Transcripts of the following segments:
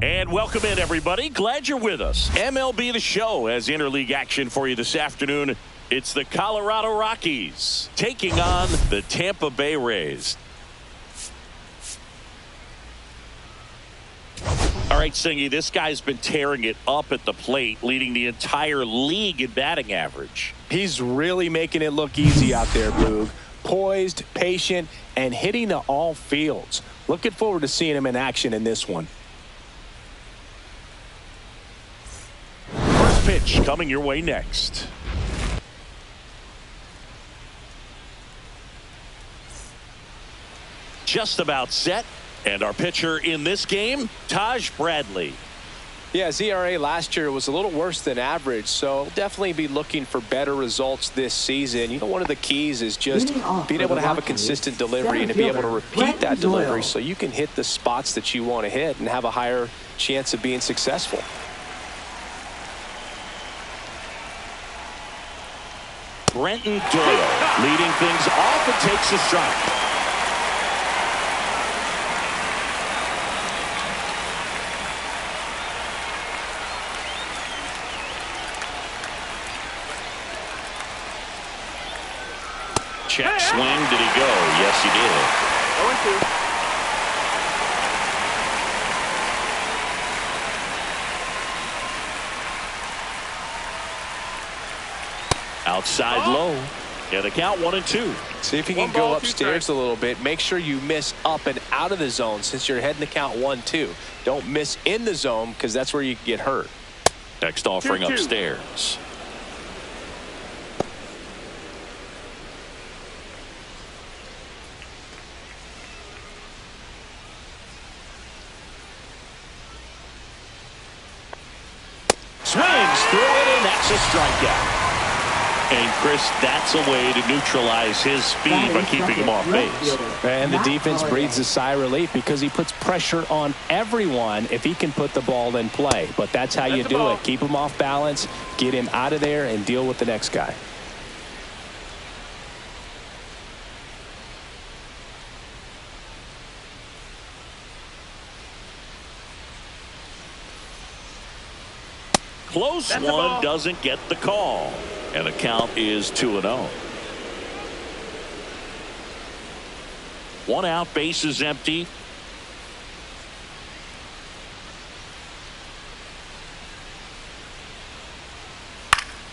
And welcome in, everybody. Glad you're with us. MLB The Show has interleague action for you this afternoon. It's the Colorado Rockies taking on the Tampa Bay Rays. All right, Singy, this guy's been tearing it up at the plate, leading the entire league in batting average. He's really making it look easy out there, Boog. Poised, patient, and hitting to all fields. Looking forward to seeing him in action in this one. First pitch coming your way next. Just about set. And our pitcher in this game, Taj Bradley. Yeah, his ERA last year was a little worse than average, so definitely be looking for better results this season. You know, one of the keys is just being able to have a consistent delivery and to be able to repeat that delivery so you can hit the spots that you want to hit and have a higher chance of being successful. Brenton Doyle leading things off and takes a strike. Check swing. Did he go? Yes, he did. 0-2. Outside low. Yeah, the count 1-2. See if you can go upstairs a little bit. Make sure you miss up and out of the zone since you're heading the count 1-2. Don't miss in the zone because that's where you get hurt. Next offering upstairs. Swings through it, and that's a strikeout. And, Chris, that's a way to neutralize his speed by keeping him off base. And the defense breathes a sigh of relief because he puts pressure on everyone if he can put the ball in play. But that's how you do it. Keep him off balance, get him out of there, and deal with the next guy. Close one, doesn't get the call. And the count is 2-0. One out, base is empty.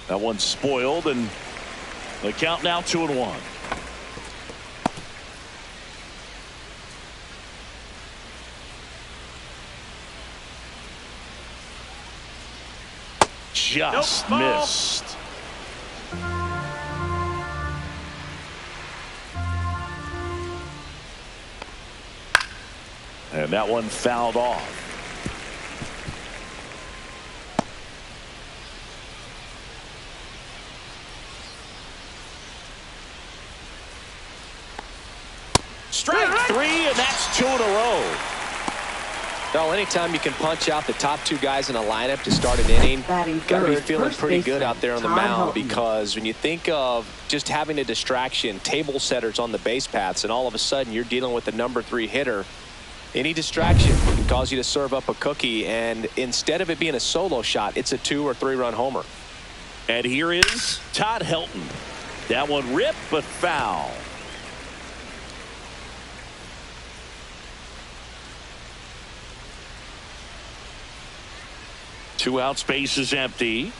That one's spoiled, and the count now 2-1. Just missed. And that one fouled off. Strike three, and that's 2 in a row. No, anytime you can punch out the top two guys in a lineup to start an inning, got to be feeling pretty good out there on the mound, because when you think of just having a distraction, table setters on the base paths, and all of a sudden you're dealing with the number 3 hitter, any distraction can cause you to serve up a cookie, and instead of it being a solo shot, it's a 2 or 3 run homer. And here is Todd Helton. That one ripped but foul. Two out, space is empty.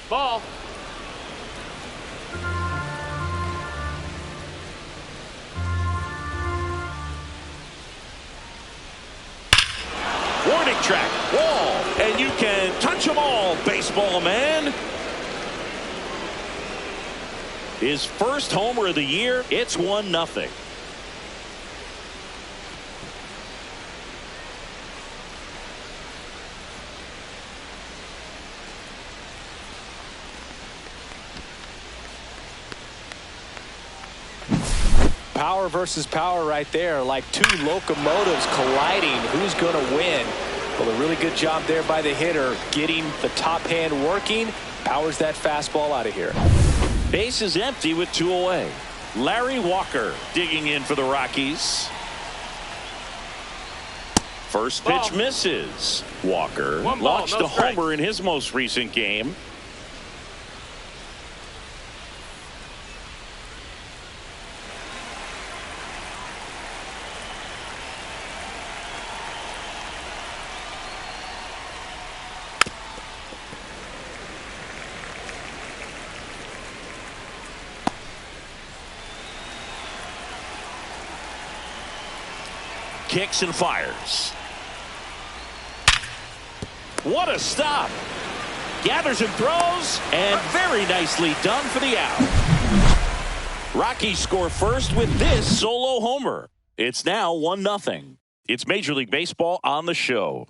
Ball. Warning track, wall, and you can touch them all, baseball man. His first homer of the year. It's 1-0. Power versus power right there, like two locomotives colliding. Who's going to win? Well, a really good job there by the hitter, getting the top hand working. Powers that fastball out of here. Base is empty with 2 away. Larry Walker digging in for the Rockies. First pitch misses. Walker launched a homer in his most recent game. Kicks and fires. What a stop. Gathers and throws, and very nicely done for the out. Rockies score first with this solo homer. It's now 1-0. It's Major League Baseball on the show.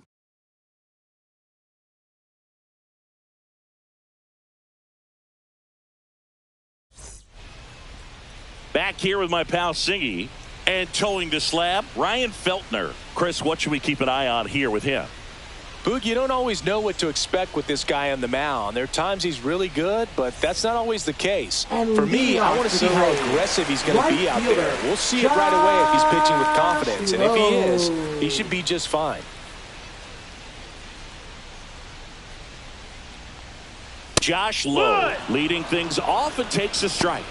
Back here with my pal Singy. And towing the slab, Ryan Feltner. Chris, what should we keep an eye on here with him? Boog, you don't always know what to expect with this guy on the mound. There are times he's really good, but that's not always the case. For me, I want to see how aggressive he's going to be out there. We'll see it right away if he's pitching with confidence. And if he is, he should be just fine. Josh Lowe leading things off and takes a strike.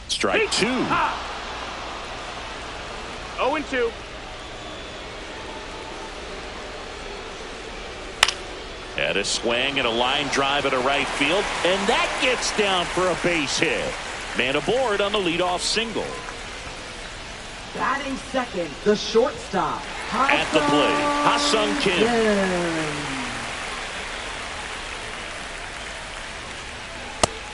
Strike 2. 0-2. Had a swing and a line drive at a right field, and that gets down for a base hit. Man aboard on the leadoff single. Batting second, the shortstop. At the plate, Ha-Sung Kim.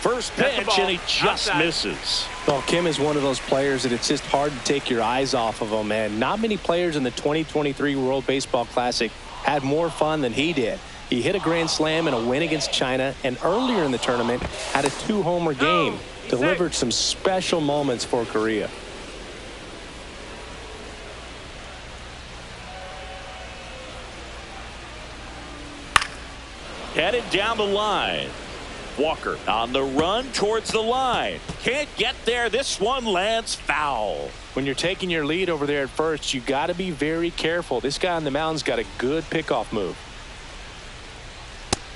First pitch, and he just misses. Well, Kim is one of those players that it's just hard to take your eyes off of him, and not many players in the 2023 World Baseball Classic had more fun than he did. He hit a grand slam in a win against China, and earlier in the tournament had a 2-homer game. Delivered some special moments for Korea. Headed down the line. Walker on the run towards the line. Can't get there. This one lands foul. When you're taking your lead over there at first, you got to be very careful. This guy on the mound's got a good pickoff move.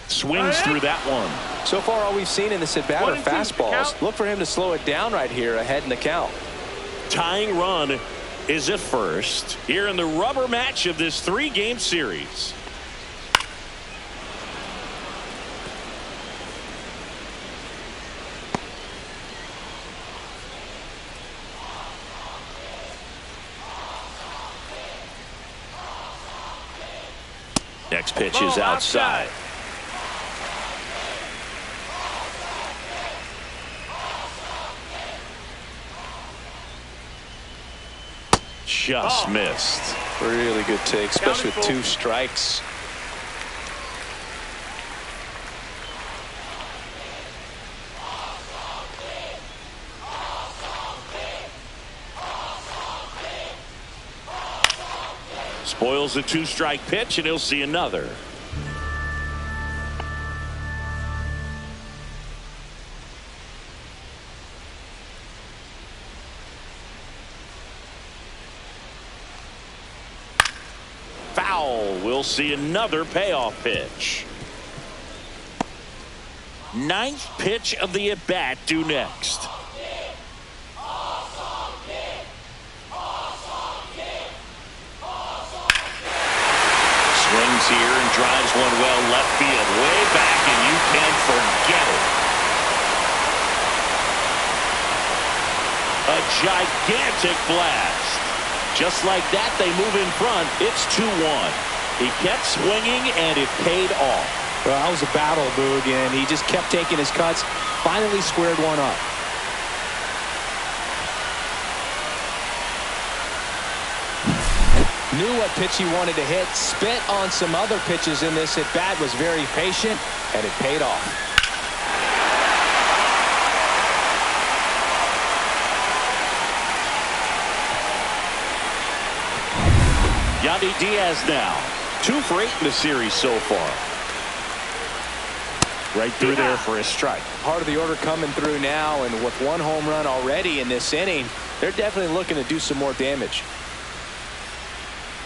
Swings through that one. So far, all we've seen in this at-bat are fastballs. Look for him to slow it down right here ahead in the count. Tying run is at first here in the rubber match of this 3-game series. Next pitch is outside. Just missed. Really good take, especially with 2 strikes. Spoils the 2-strike pitch, and he'll see another. Foul. We'll see another payoff pitch. 9th pitch of the at-bat due next. Swings here and drives one well left field, way back, and you can forget it. A gigantic blast. Just like that, they move in front. It's 2-1. He kept swinging, and it paid off. Well, that was a battle, Boog, and he just kept taking his cuts. Finally squared one up. Knew what pitch he wanted to hit. Spit on some other pitches in this at-bat. Was very patient, and it paid off. Yandy Diaz now 2 for 8 in the series so far. Right through there for a strike. Part of the order coming through now, and with 1 home run already in this inning, they're definitely looking to do some more damage.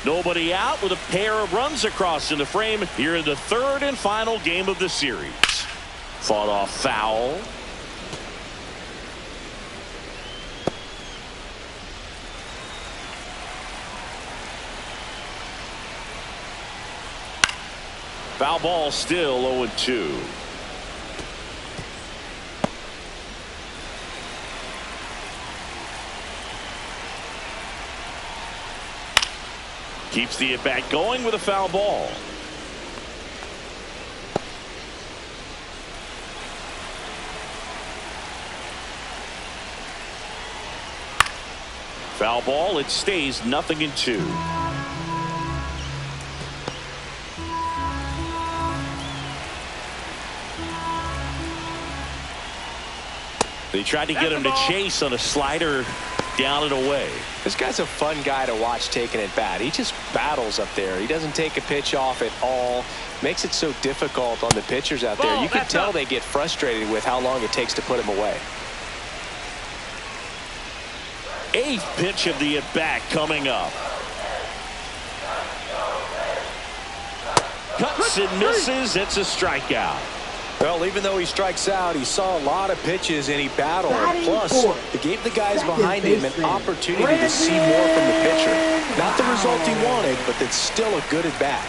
Nobody out with a pair of runs across in the frame here in the 3rd and final game of the series. Fought off foul. Foul ball, still 0-2. Keeps the at-bat going with a foul ball. Foul ball. It stays 0-2. They tried to get him to chase on a slider down and away. This guy's a fun guy to watch taking at bat. He just battles up there. He doesn't take a pitch off at all. Makes it so difficult on the pitchers out there. You can tell they get frustrated with how long it takes to put him away. 8th pitch of the at-bat coming up. Cuts and misses. It's a strikeout. Well, even though he strikes out, he saw a lot of pitches and he battled. Plus, it gave the guys behind him an opportunity to see more from the pitcher. Not the result he wanted, but that's still a good at bat.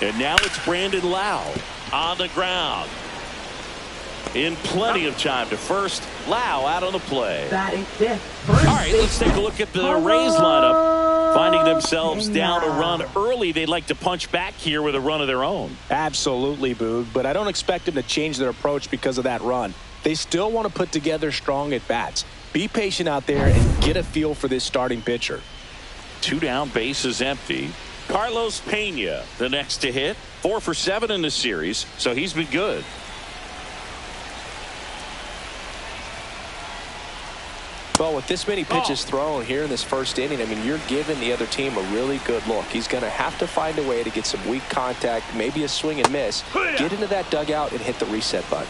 And now it's Brandon Lau on the ground. In plenty of time to first. Lau out on the play. Batting 5th. All right, let's take a look at the Rays lineup. Finding themselves down a run early, they'd like to punch back here with a run of their own. Absolutely, Boog, but I don't expect them to change their approach because of that run. They still want to put together strong at-bats. Be patient out there and get a feel for this starting pitcher. 2 down, bases empty. Carlos Pena, the next to hit. 4 for 7 in the series, so he's been good. Well, with this many pitches thrown here in this first inning, I mean, you're giving the other team a really good look. He's going to have to find a way to get some weak contact, maybe a swing and miss, get into that dugout and hit the reset button.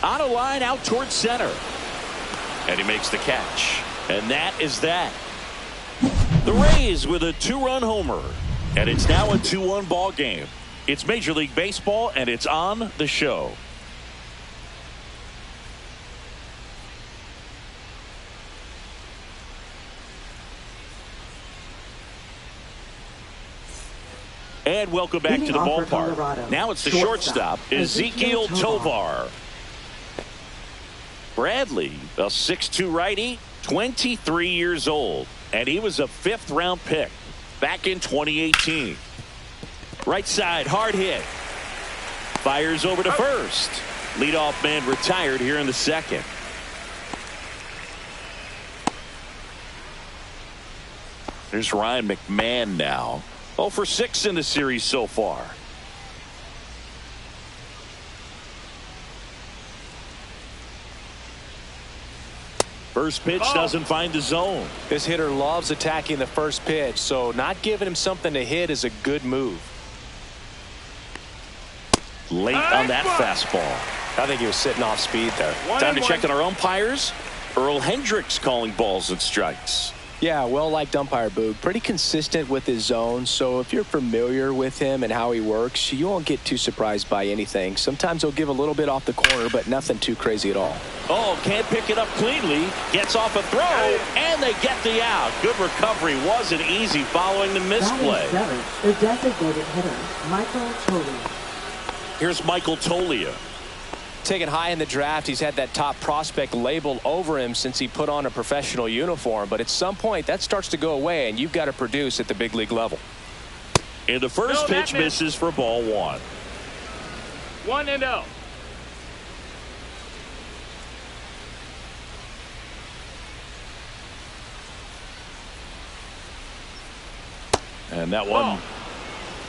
On a line out towards center. And he makes the catch. And that is that. The Rays with a 2-run homer. And it's now a 2-1 ball game. It's Major League Baseball, and it's on the show. And welcome back to the ballpark. Now it's the shortstop, Ezequiel Tovar. Bradley, a 6'2 righty, 23 years old, and he was a 5th-round pick back in 2018. Right side, hard hit. Fires over to first. Leadoff man retired here in the 2nd. There's Ryan McMahon now. 0 for 6 in the series so far. First pitch doesn't find the zone. This hitter loves attacking the first pitch, so not giving him something to hit is a good move. Late on that fastball. I think he was sitting off speed there. Time to check on our umpires. Earl Hendricks calling balls and strikes. Yeah, well-liked umpire, Boog. Pretty consistent with his zone, so if you're familiar with him and how he works, you won't get too surprised by anything. Sometimes he'll give a little bit off the corner, but nothing too crazy at all. Oh, can't pick it up cleanly. Gets off a throw, and they get the out. Good recovery. Wasn't easy following the misplay. The designated hitter, Michael Tolia. Here's Michael Tolia. Taken high in the draft, he's had that top prospect label over him since he put on a professional uniform. But at some point, that starts to go away, and you've got to produce at the big league level. And the first pitch misses for ball 1. 1-0. And that one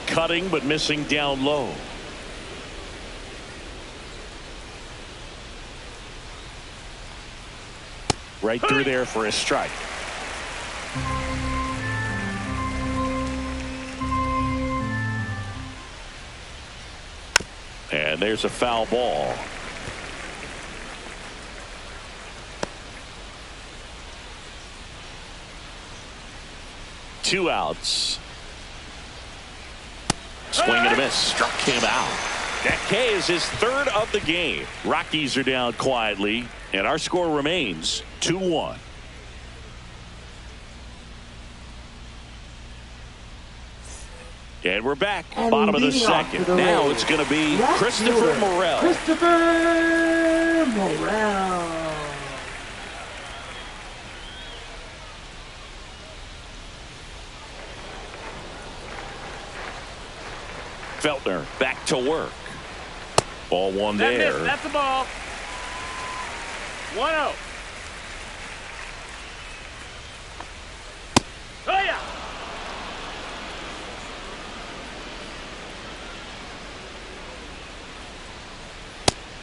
cutting but missing down low. Right through there for a strike. And there's a foul ball. Two outs. Swing and a miss. Struck him out. That K is his third of the game. Rockies are down quietly, and our score remains 2-1. And we're back. And bottom of the second. Now it's going to be Christopher Morel. Christopher Morel. Feltner back to work. Ball one there. That's the ball. 1-0. Oh, yeah.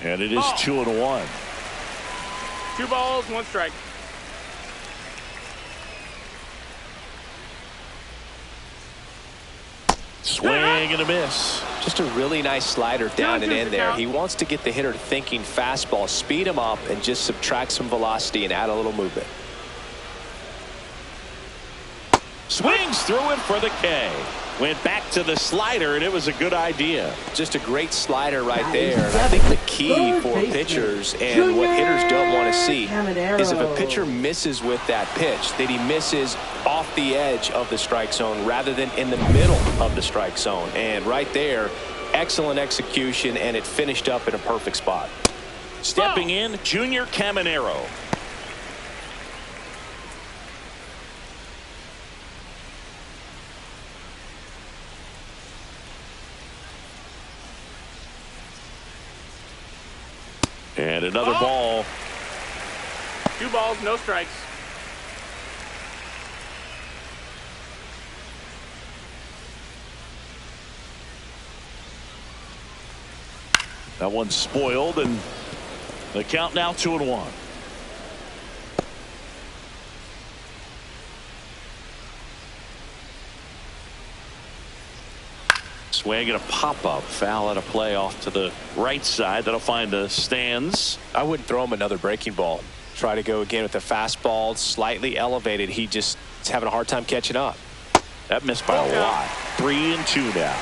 And it is 2-1. 2 balls, 1 strike. Swing and a miss. Just a really nice slider down and in there. He wants to get the hitter thinking fastball, speed him up, and just subtract some velocity and add a little movement. Swings through it for the K. Went back to the slider, and it was a good idea. Just a great slider right there. And I think the key for pitchers and what hitters don't want to see is if a pitcher misses with that pitch, that he misses off the edge of the strike zone rather than in the middle of the strike zone. And right there, excellent execution, and it finished up in a perfect spot. Stepping in, Junior Caminero. And another ball. 2 balls, no strikes. That one's spoiled, and the count now 2-1. Swing and a pop-up. Foul out of play off to the right side. That'll find the stands. I wouldn't throw him another breaking ball. Try to go again with the fastball, slightly elevated. He just is having a hard time catching up. That missed by a lot. 3-2 now.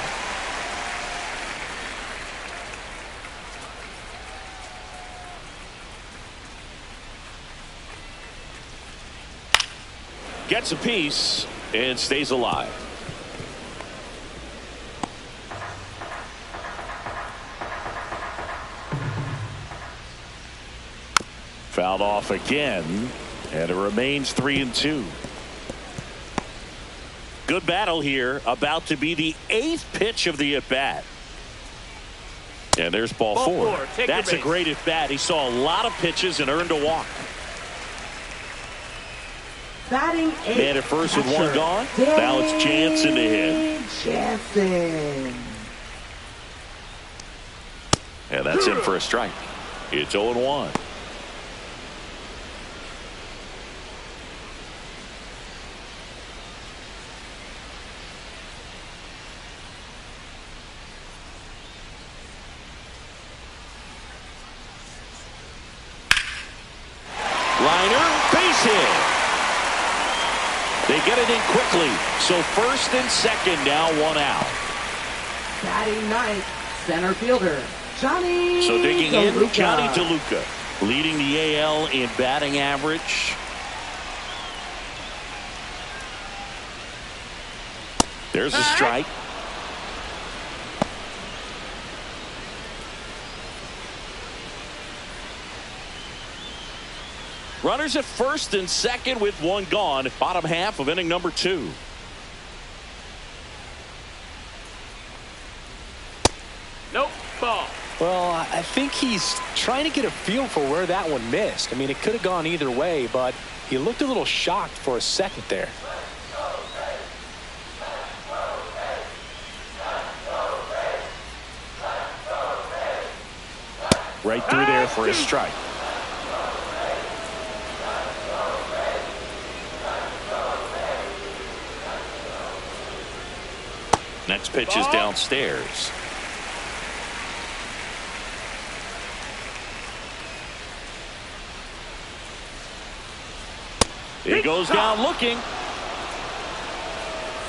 Gets a piece and stays alive. Fouled off again, and it remains 3-2. Good battle here. About to be the 8th pitch of the at-bat. And there's ball 4. That's a great at-bat. He saw a lot of pitches and earned a walk. Batting 8th. Man at first with 1 gone. Now it's Jansen to hit. Jansen. And that's in for a strike. It's 0-1. Liner, base hit. They get it in quickly. So first and second now, 1 out. Batting 9th, center fielder, Johnny So digging DeLuca. in, Johnny DeLuca, leading the AL in batting average. There's a strike. Runners at first and second with 1 gone. Bottom half of inning number 2. Nope, ball. Well, I think he's trying to get a feel for where that one missed. I mean, it could have gone either way, but he looked a little shocked for a second there. Right through there for a strike. Next pitch is downstairs. He goes down looking.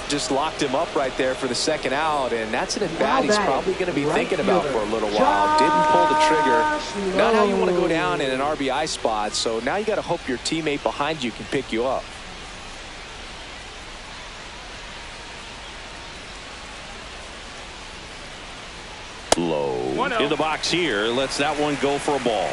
Just locked him up right there for the second out, and that's an at-bat he's probably going to be thinking about for a little while. Didn't pull the trigger. Not how you want to go down in an RBI spot, so now you got to hope your teammate behind you can pick you up. Low in the box here. Lets that one go for a ball.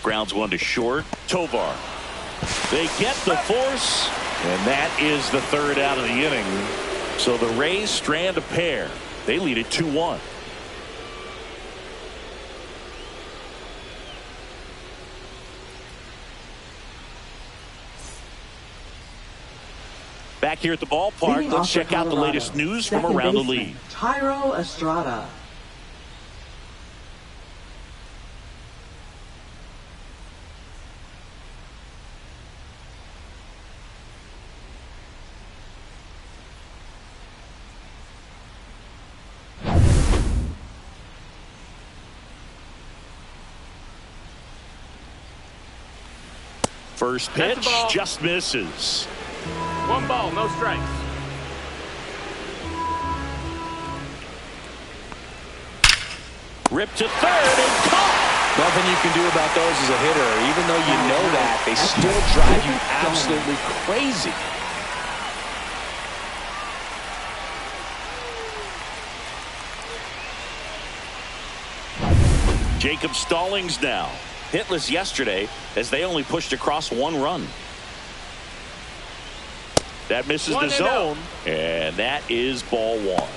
Grounds one to short. Tovar. They get the force, and that is the third out of the inning. So the Rays strand a pair. They lead it 2-1. Back here at the ballpark, let's check out the latest news from around the league. Tyro Estrada. First pitch just misses. 1 ball, no strikes. Ripped to third and caught. Nothing you can do about those as a hitter. Even though you know that, they still drive you absolutely crazy. Jacob Stallings now hitless yesterday as they only pushed across 1 run. That misses the zone, and that is ball 1.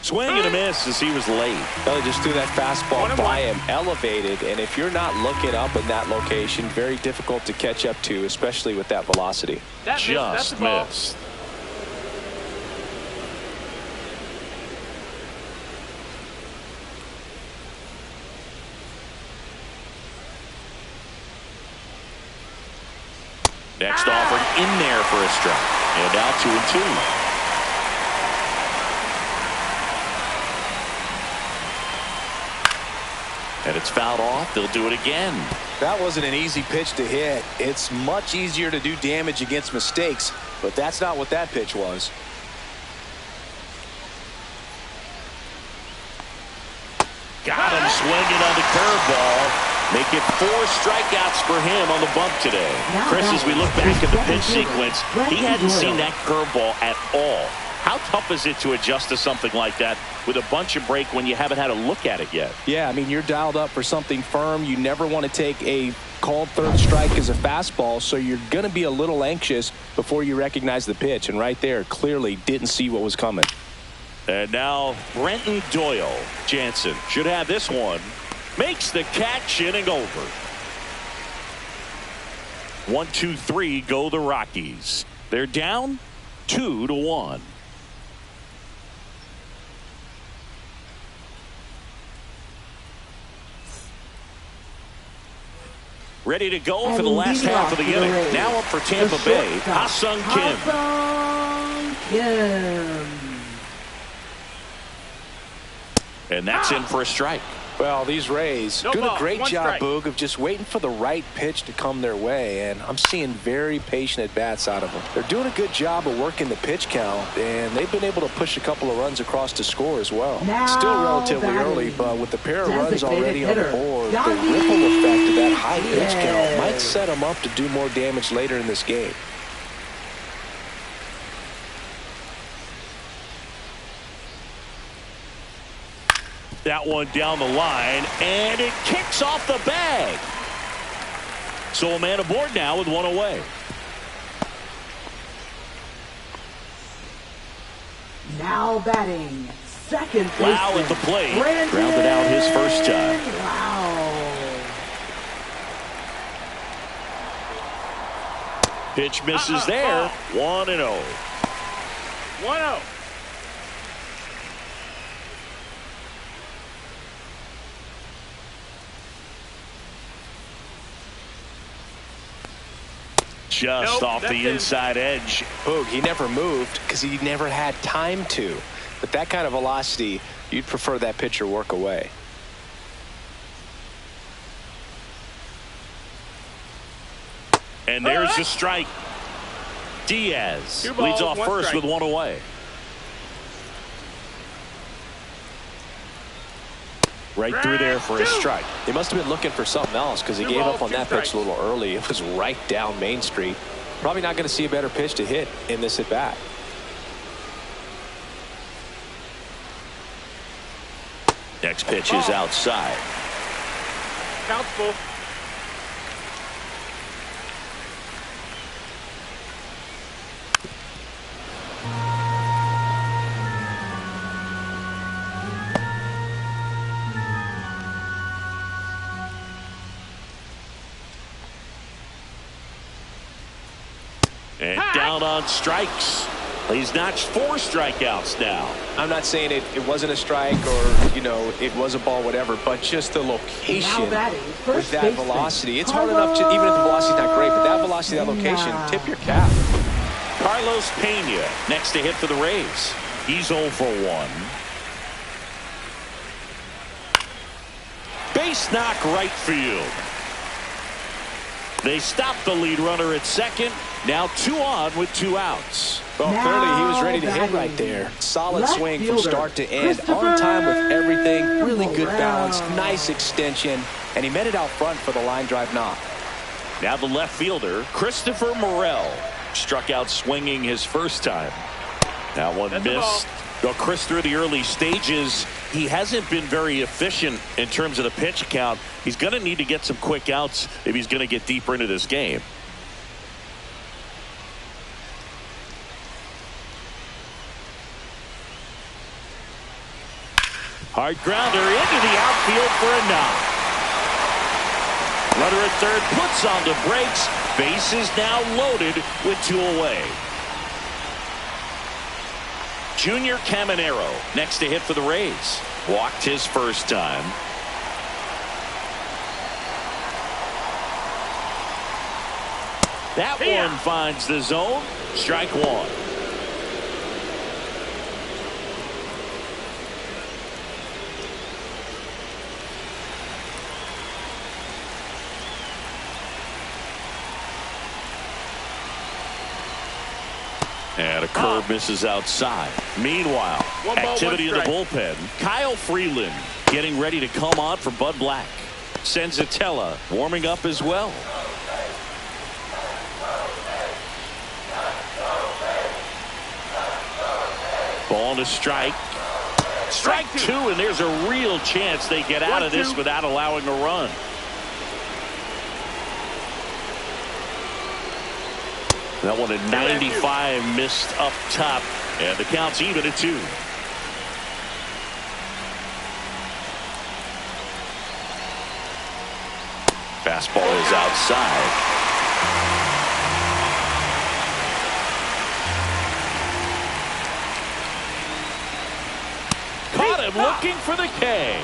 Swing and a miss as he was late. They just threw that fastball by him, elevated, and if you're not looking up in that location, very difficult to catch up to, especially with that velocity. Just missed. Next offered in there for a strike. And now 2-2. And it's fouled off. They'll do it again. That wasn't an easy pitch to hit. It's much easier to do damage against mistakes, but that's not what that pitch was. Got him swinging on the curveball. Make it 4 strikeouts for him on the bump today. Chris, as we look back at the pitch sequence, he hadn't seen that curveball at all. How tough is it to adjust to something like that with a bunch of break when you haven't had a look at it yet? Yeah, I mean, you're dialed up for something firm. You never want to take a called third strike as a fastball, so you're going to be a little anxious before you recognize the pitch. And right there, clearly didn't see what was coming. And now Brenton Doyle. Jansen should have this one. Makes the catch, inning over. 1-2-3 go the Rockies. They're down 2-1. Ready to go for the last half of the inning. Now up for Tampa Bay, Ha-Sung Kim. And that's in for a strike. Well, these Rays doing a great job, Boog, of just waiting for the right pitch to come their way, and I'm seeing very patient at-bats out of them. They're doing a good job of working the pitch count, and they've been able to push a couple of runs across to score as well. Still relatively early, but with the pair of runs already on the board, the ripple effect of that high pitch count might set them up to do more damage later in this game. That one down the line, and it kicks off the bag. So a man aboard now with 1 away. Now batting, second baseman. Wow at the plate. Grounded out his first time. Wow. Pitch misses there. 1-0. 1-0. Just off the inside edge. Boog, he never moved because he never had time to. But that kind of velocity, you'd prefer that pitcher work away. And there's the strike. Diaz leads off first with one away. Right through there for a strike. He must have been looking for something else because he gave up on that pitch a little early. It was right down Main Street. Probably not going to see a better pitch to hit in this at bat. Next pitch is outside. Count's full. And down on strikes. He's notched 4 strikeouts now. I'm not saying it wasn't a strike or, you know, it was a ball, whatever, but just the location with that velocity. It's hard enough to, even if the velocity's not great, but that velocity, that location, tip your cap. Carlos Pena next to hit for the Rays. He's 0 for 1. Base knock right field. They stopped the lead runner at second. Now 2 on with 2 outs. Well, clearly he was ready to hit right there. Solid swing from start to end. On time with everything. Really good balance. Nice extension. And he met it out front for the line drive knock. Now the left fielder, Christopher Morel, struck out swinging his first time. That one missed. Well, Chris, through the early stages, he hasn't been very efficient in terms of the pitch count. He's going to need to get some quick outs if he's going to get deeper into this game. Hard grounder into the outfield for a knock. Runner at third puts on the brakes. Base is now loaded with 2 away. Junior Caminero next to hit for the Rays. Walked his first time. That one finds the zone. Strike 1. And a curve misses outside. Meanwhile, activity in the bullpen. Kyle Freeland getting ready to come on for Bud Black. Senzatella warming up as well. Ball to strike. Strike 2, and there's a real chance they get out of this without allowing a run. That one at 95 missed up top, and the count's even at 2. Fastball is outside. Caught him looking for the K.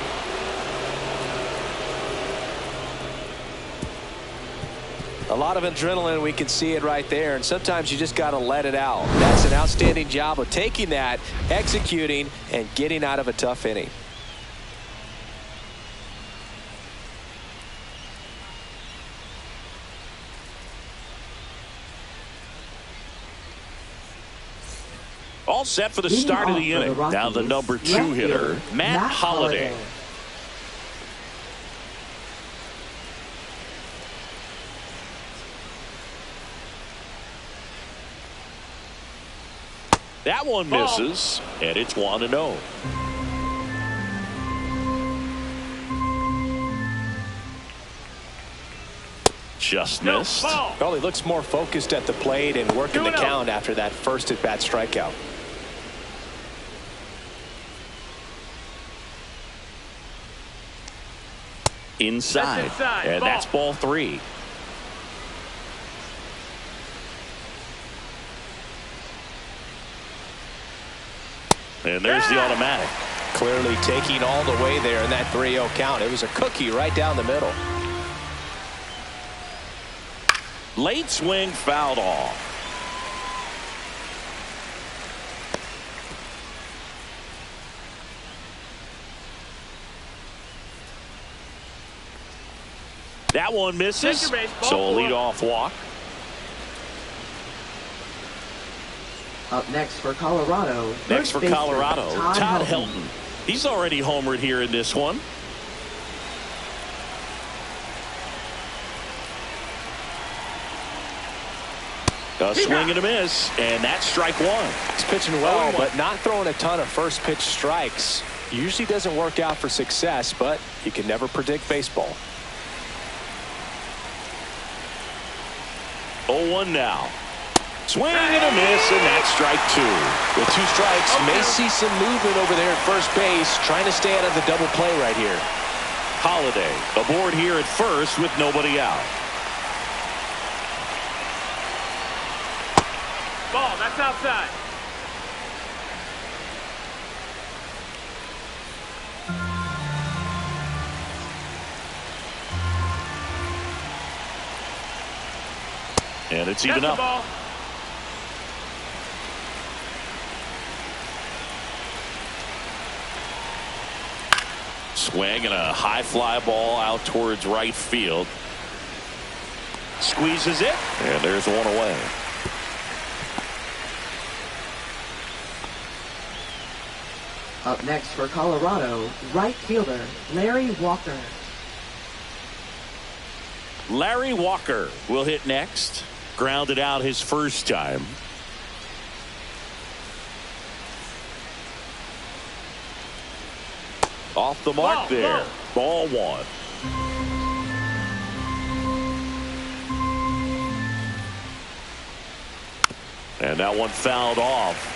A lot of adrenaline, we can see it right there, and sometimes you just got to let it out. That's an outstanding job of taking that, executing, and getting out of a tough inning. All set for the start of the inning. Now the number 2 hitter, Matt Holliday. That one misses, and it's 1-0. Just missed. Well, he looks more focused at the plate and working the count after that first at-bat strikeout. Inside, and that's ball 3. And there's the automatic. Clearly taking all the way there in that 3-0 count. It was a cookie right down the middle. Late swing fouled off. That one misses. So a leadoff walk. Up next for Colorado. Next for Colorado, Todd Helton. He's already homered here in this one. A swing and a miss, and that's strike one. He's pitching well, but not throwing a ton of first pitch strikes. Usually doesn't work out for success, but you can never predict baseball. 0-1 now. Swing and a miss, and that's strike two. With 2 strikes, may see some movement over there at first base, trying to stay out of the double play right here. Holiday aboard here at first with nobody out. Ball, that's outside. And it's even up. Ball. Swing and a high fly ball out towards right field. Squeezes it, and there's one away. Up next for Colorado, right fielder Larry Walker. Larry Walker will hit next. Grounded out his first time. Off the mark there. Ball one. And that one fouled off.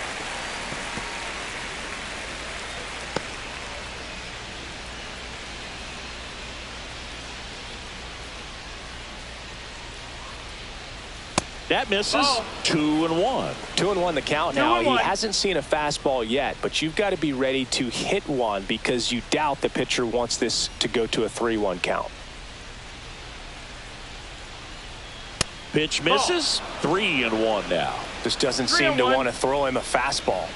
That misses. 2-1. 2-1 the count now. He hasn't seen a fastball yet, but you've got to be ready to hit one because you doubt the pitcher wants this to go to a 3-1 count. Pitch misses. 3-1 now. Just doesn't seem to want to throw him a fastball.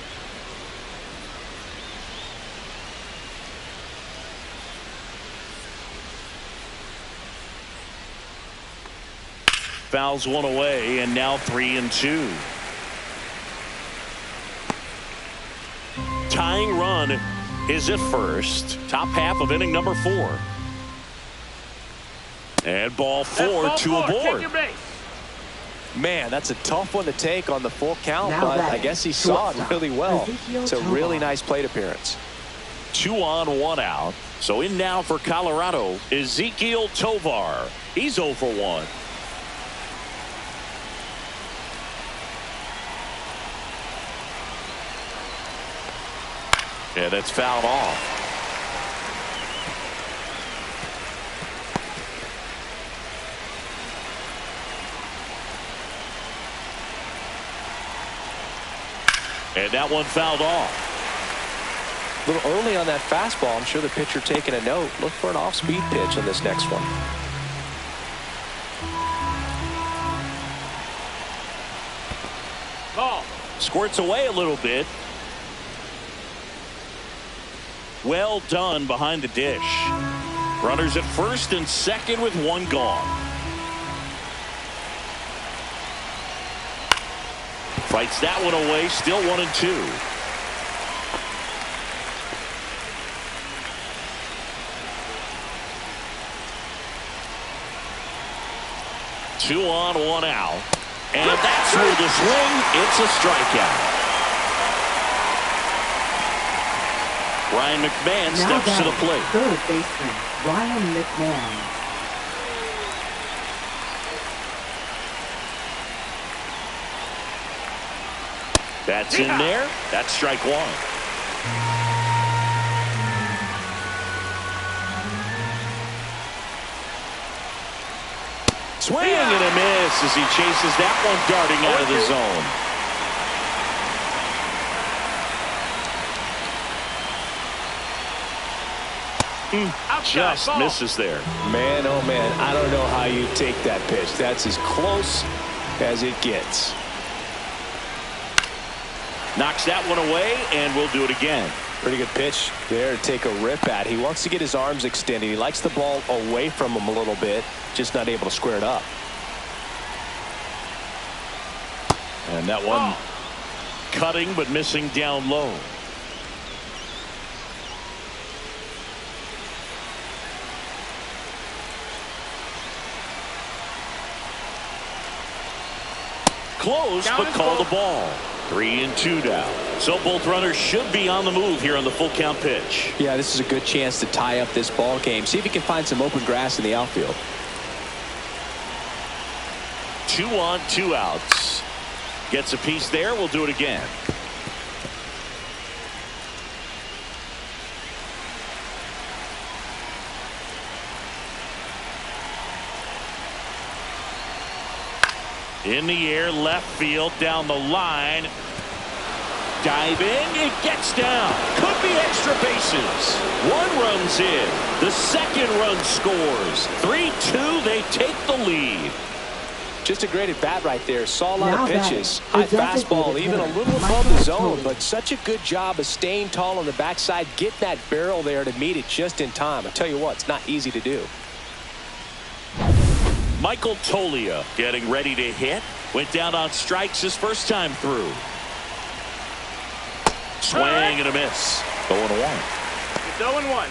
Fouls one away, and now 3-2. Tying run is at first. Top half of inning number 4. And ball 4 to aboard. Man, that's a tough one to take on the full count, but I guess he saw it really well. It's a really nice plate appearance. 2 on, 1 out. So in now for Colorado, Ezequiel Tovar. He's 0 for 1. Yeah, that's fouled off. And that one fouled off. A little early on that fastball. I'm sure the pitcher taking a note. Look for an off-speed pitch on this next one. Ball. Squirts away a little bit. Well done behind the dish. Runners at first and second with 1 gone. Fights that one away. Still 1-2. Two on, 1 out. And that's through the swing. It's a strikeout. Ryan McMahon steps to the plate. Third baseman Ryan McMahon. That's in there. That's strike 1. Swing and a miss as he chases that one darting out of the zone. Just misses there. Man, oh man, I don't know how you take that pitch. That's as close as it gets. Knocks that one away, and we'll do it again. Pretty good pitch there to take a rip at. He wants to get his arms extended. He likes the ball away from him a little bit, just not able to square it up. And that one cutting but missing down low. Close, but call the ball. 3-2 now. So both runners should be on the move here on the full count pitch. Yeah, this is a good chance to tie up this ball game. See if he can find some open grass in the outfield. 2 on, 2 outs. Gets a piece there. We'll do it again. In the air, left field, down the line. Diving, it gets down. Could be extra bases. 1 run's in. The second run scores. 3-2, they take the lead. Just a great at bat right there. Saw a lot of pitches. High fastball, even a little above the zone, but such a good job of staying tall on the backside, getting that barrel there to meet it just in time. I tell you what, it's not easy to do. Michael Tolia getting ready to hit. Went down on strikes his first time through. Swing and a miss. 0-1. It's 0-1.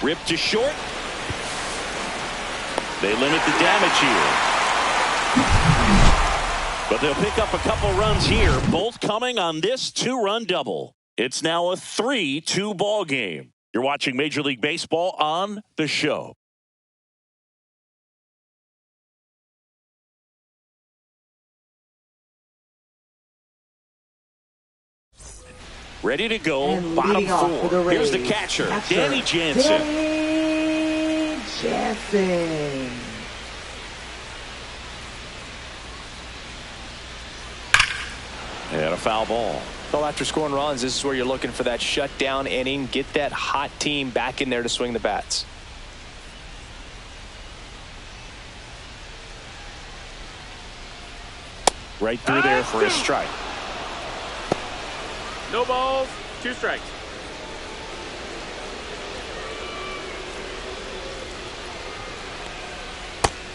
Ripped to short. They limit the damage here. But they'll pick up a couple runs here, both coming on this 2-run double. It's now a 3-2 ball game. You're watching Major League Baseball on The Show. Ready to go, And bottom 4. Here's the Rays, catcher, Danny Jansen. Danny Jansen. And a foul ball. Well, after scoring runs, this is where you're looking for that shutdown inning. Get that hot team back in there to swing the bats. Right through there for a strike. No balls, 2 strikes.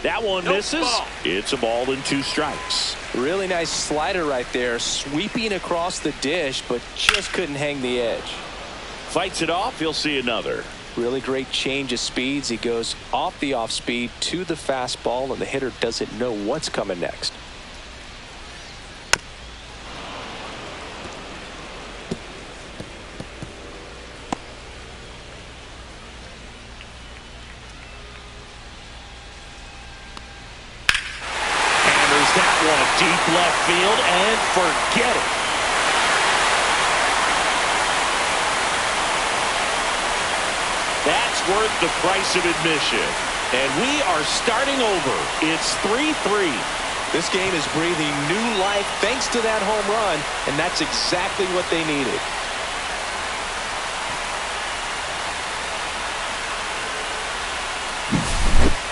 That one misses. Ball. It's a ball and 2 strikes. Really nice slider right there, sweeping across the dish, but just couldn't hang the edge. Fights it off. He'll see another. Really great change of speeds. He goes off the off speed to the fastball, and the hitter doesn't know what's coming next. Deep left field and forget it. That's worth the price of admission. And we are starting over. It's 3-3. This game is breathing new life thanks to that home run, and that's exactly what they needed.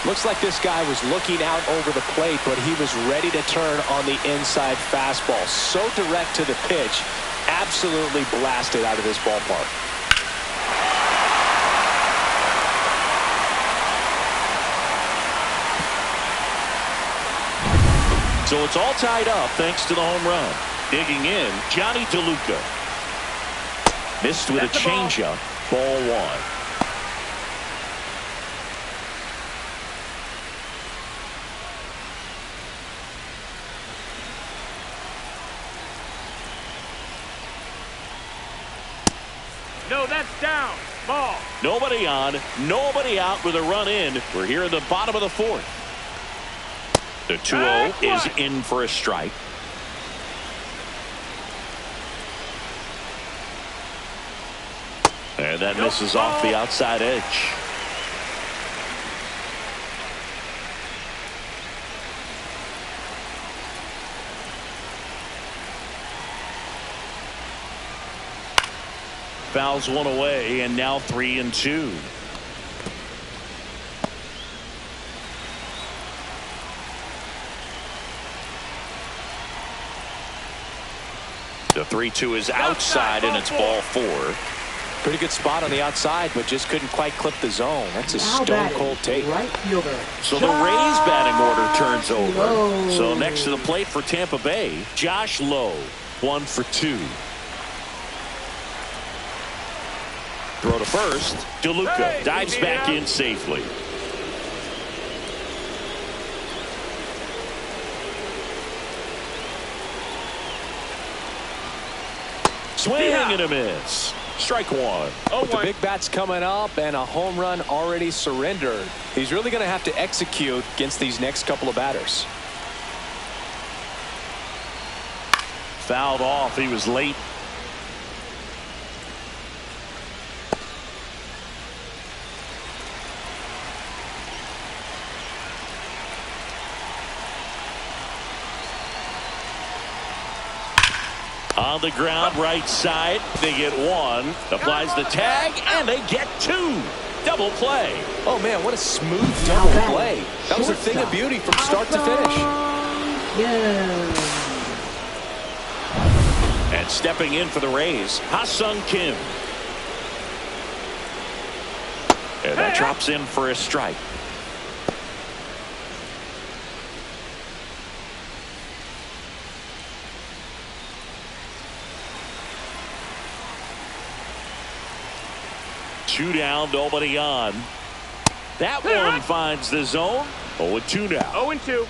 Looks like this guy was looking out over the plate, but he was ready to turn on the inside fastball. So direct to the pitch, absolutely blasted out of this ballpark. So it's all tied up thanks to the home run. Digging in, Johnny DeLuca. Missed with a changeup. Ball 1. No, that's down. Ball. Nobody on, nobody out with a run in. We're here in the bottom of the 4th. The 2-0 is in for a strike. And that misses off the outside edge. fouls one away, and now 3-2. The 3-2 is outside, and it's ball 4. Pretty good spot on the outside, but just couldn't quite clip the zone. That's a stone-cold take. Right fielder. So the Rays batting order turns over. So next to the plate for Tampa Bay, Josh Lowe, 1 for 2. Throw to first. DeLuca dives back in safely. Swing and a miss. Strike 1. With the big bats coming up and a home run already surrendered, he's really going to have to execute against these next couple of batters. Fouled off. He was late. On the ground, right side. They get 1. Applies the tag, and they get 2. Double play. Oh, man, what a smooth double play. That was a thing of beauty from start to finish. And stepping in for the Rays, Ha-Sung Kim. And that drops in for a strike. Two down, nobody on. That one finds the zone. 0-2 now. 0-2.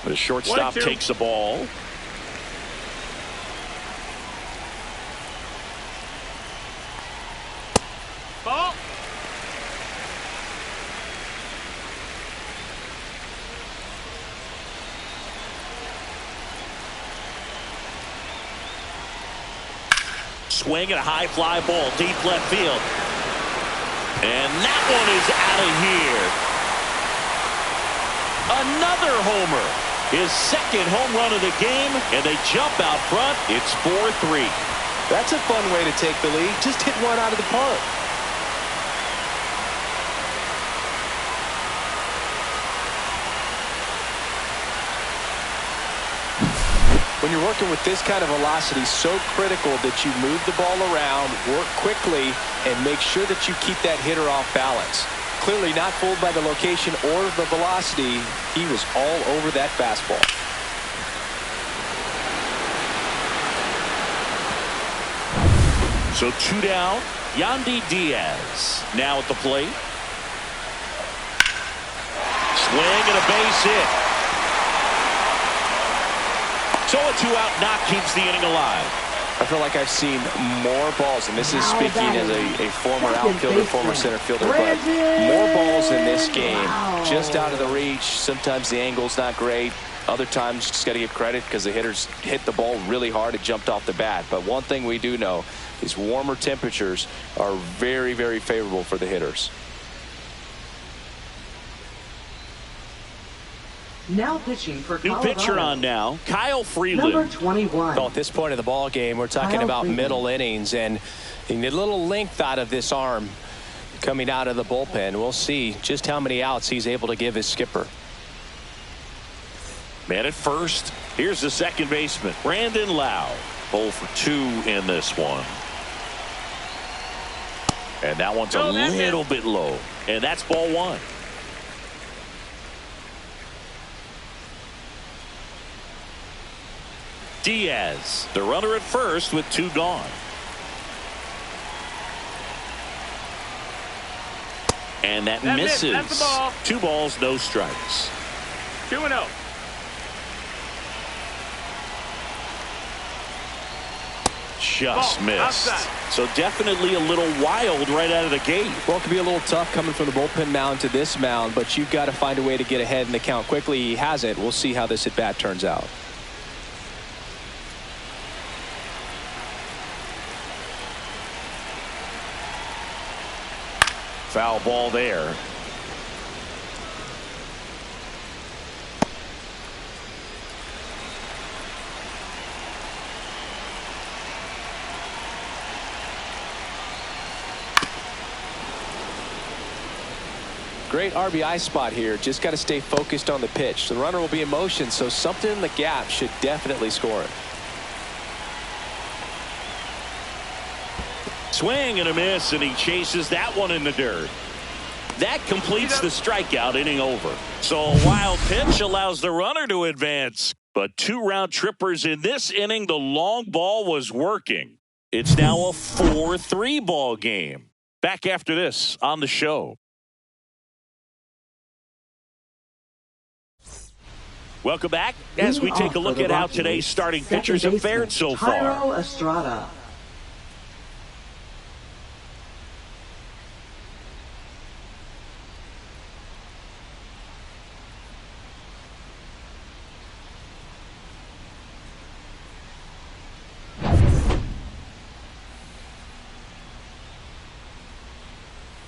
The shortstop takes the ball. Ball. Swing and a high fly ball, deep left field. And that one is out of here. Another homer. His second home run of the game, and they jump out front. It's 4-3. That's a fun way to take the lead. Just hit one out of the park. When you're working with this kind of velocity, so critical that you move the ball around, work quickly, and make sure that you keep that hitter off balance. Clearly not fooled by the location or the velocity. He was all over that fastball. So 2 down. Yandy Diaz now at the plate. Swing and a base hit. So a 2-out knock keeps the inning alive. I feel like I've seen more balls, and this is speaking as a former outfielder, former center fielder, but more balls in this game just out of the reach. Sometimes the angle's not great. Other times, just got to give credit because the hitters hit the ball really hard. It jumped off the bat. But one thing we do know is warmer temperatures are very, very favorable for the hitters. Now pitching for Colorado. New pitcher on now, Kyle Freeland. Number 21. Well, at this point of the ball game, we're talking about middle innings, and you need a little length out of this arm coming out of the bullpen. We'll see just how many outs he's able to give his skipper. Man at first. Here's the second baseman, Brandon Lau. 0 for 2 in this one. And that one's a little bit low. And that's ball 1. Diaz, the runner at first with 2 gone. And that misses. That's the ball. 2 balls, no strikes. 2-0. Just missed. Outside. So definitely a little wild right out of the gate. Well, it can be a little tough coming from the bullpen mound to this mound, but you've got to find a way to get ahead in the count quickly. He hasn't. We'll see how this at bat turns out. Foul ball there. Great RBI spot here. Just got to stay focused on the pitch. The runner will be in motion, so something in the gap should definitely score him. Swing and a miss, and he chases that one in the dirt. That completes the strikeout inning over. So a wild pitch allows the runner to advance. But 2 round trippers in this inning, the long ball was working. It's now a 4-3 ball game. Back after this on the show. Welcome back as we take a look at how today's starting pitchers have fared so far. Estrada.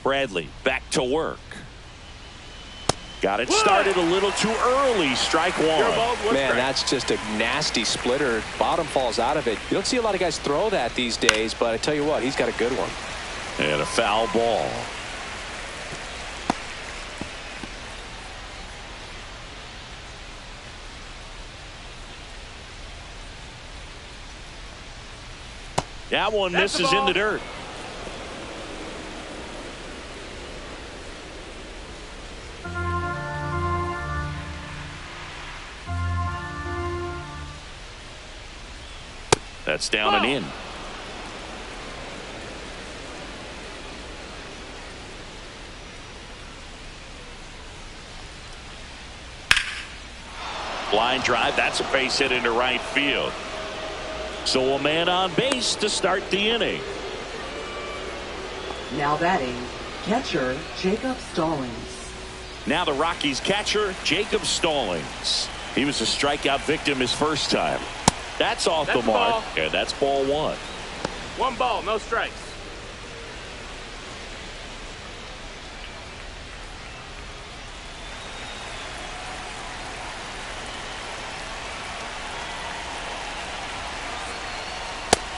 Bradley back to work. Got it started a little too early. Strike one. Man, that's just a nasty splitter. Bottom falls out of it. You don't see a lot of guys throw that these days, but I tell you what, he's got a good one. And a foul ball. That one misses in the dirt. That's down and in. Line drive. That's a base hit into right field. So a man on base to start the inning. Now batting, catcher Jacob Stallings. Now the Rockies catcher Jacob Stallings. He was a strikeout victim his first time. That's off the mark, and that's ball one. 1 ball, no strikes.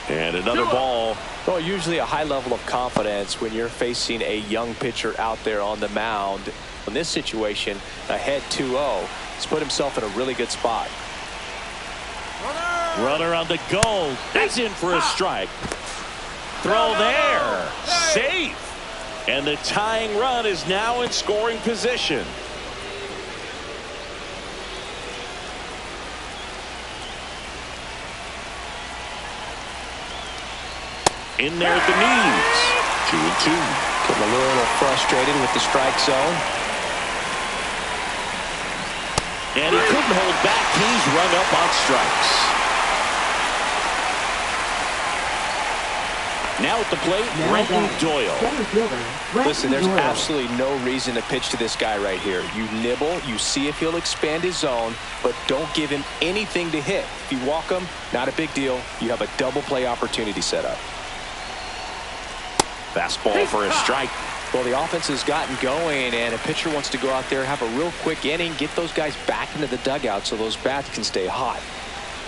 And another ball. Well, usually a high level of confidence when you're facing a young pitcher out there on the mound. In this situation, ahead 2-0, he's put himself in a really good spot. Runner on the go. That's in for a strike. Throw there. Safe. And the tying run is now in scoring position. In there at the knees. 2-2. Getting a little frustrated with the strike zone. And he couldn't hold back. He's run up on strikes. Now at the plate, Brenton Doyle. Listen, there's absolutely no reason to pitch to this guy right here. You nibble, you see if he'll expand his zone, but don't give him anything to hit. If you walk him, not a big deal. You have a double play opportunity set up. Fastball for a strike. Well, the offense has gotten going, and a pitcher wants to go out there, have a real quick inning, get those guys back into the dugout so those bats can stay hot.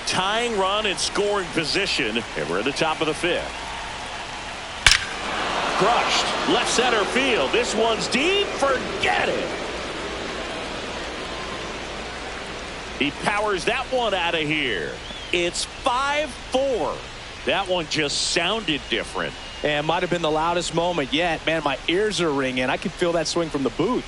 Tying run in scoring position, and we're at the top of the 5th. Crushed. Left center field. This one's deep. Forget it. He powers that one out of here. It's 5-4. That one just sounded different. And might have been the loudest moment yet. Man, my ears are ringing. I can feel that swing from the booth.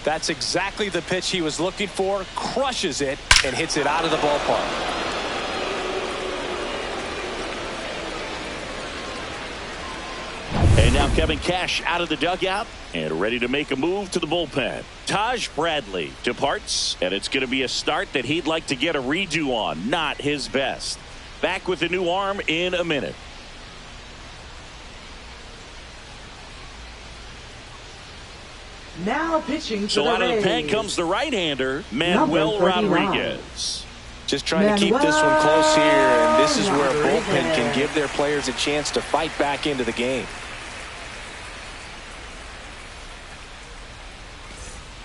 That's exactly the pitch he was looking for. Crushes it and hits it out of the ballpark. And now Kevin Cash out of the dugout and ready to make a move to the bullpen. Taj Bradley departs, and it's going to be a start that he'd like to get a redo on. Not his best. Back with the new arm in a minute. Now pitching for so the out of the Rays. pen comes the right-hander, Manuel Rodriguez. Just trying to keep this one close here, and this is where a bullpen can give their players a chance to fight back into the game.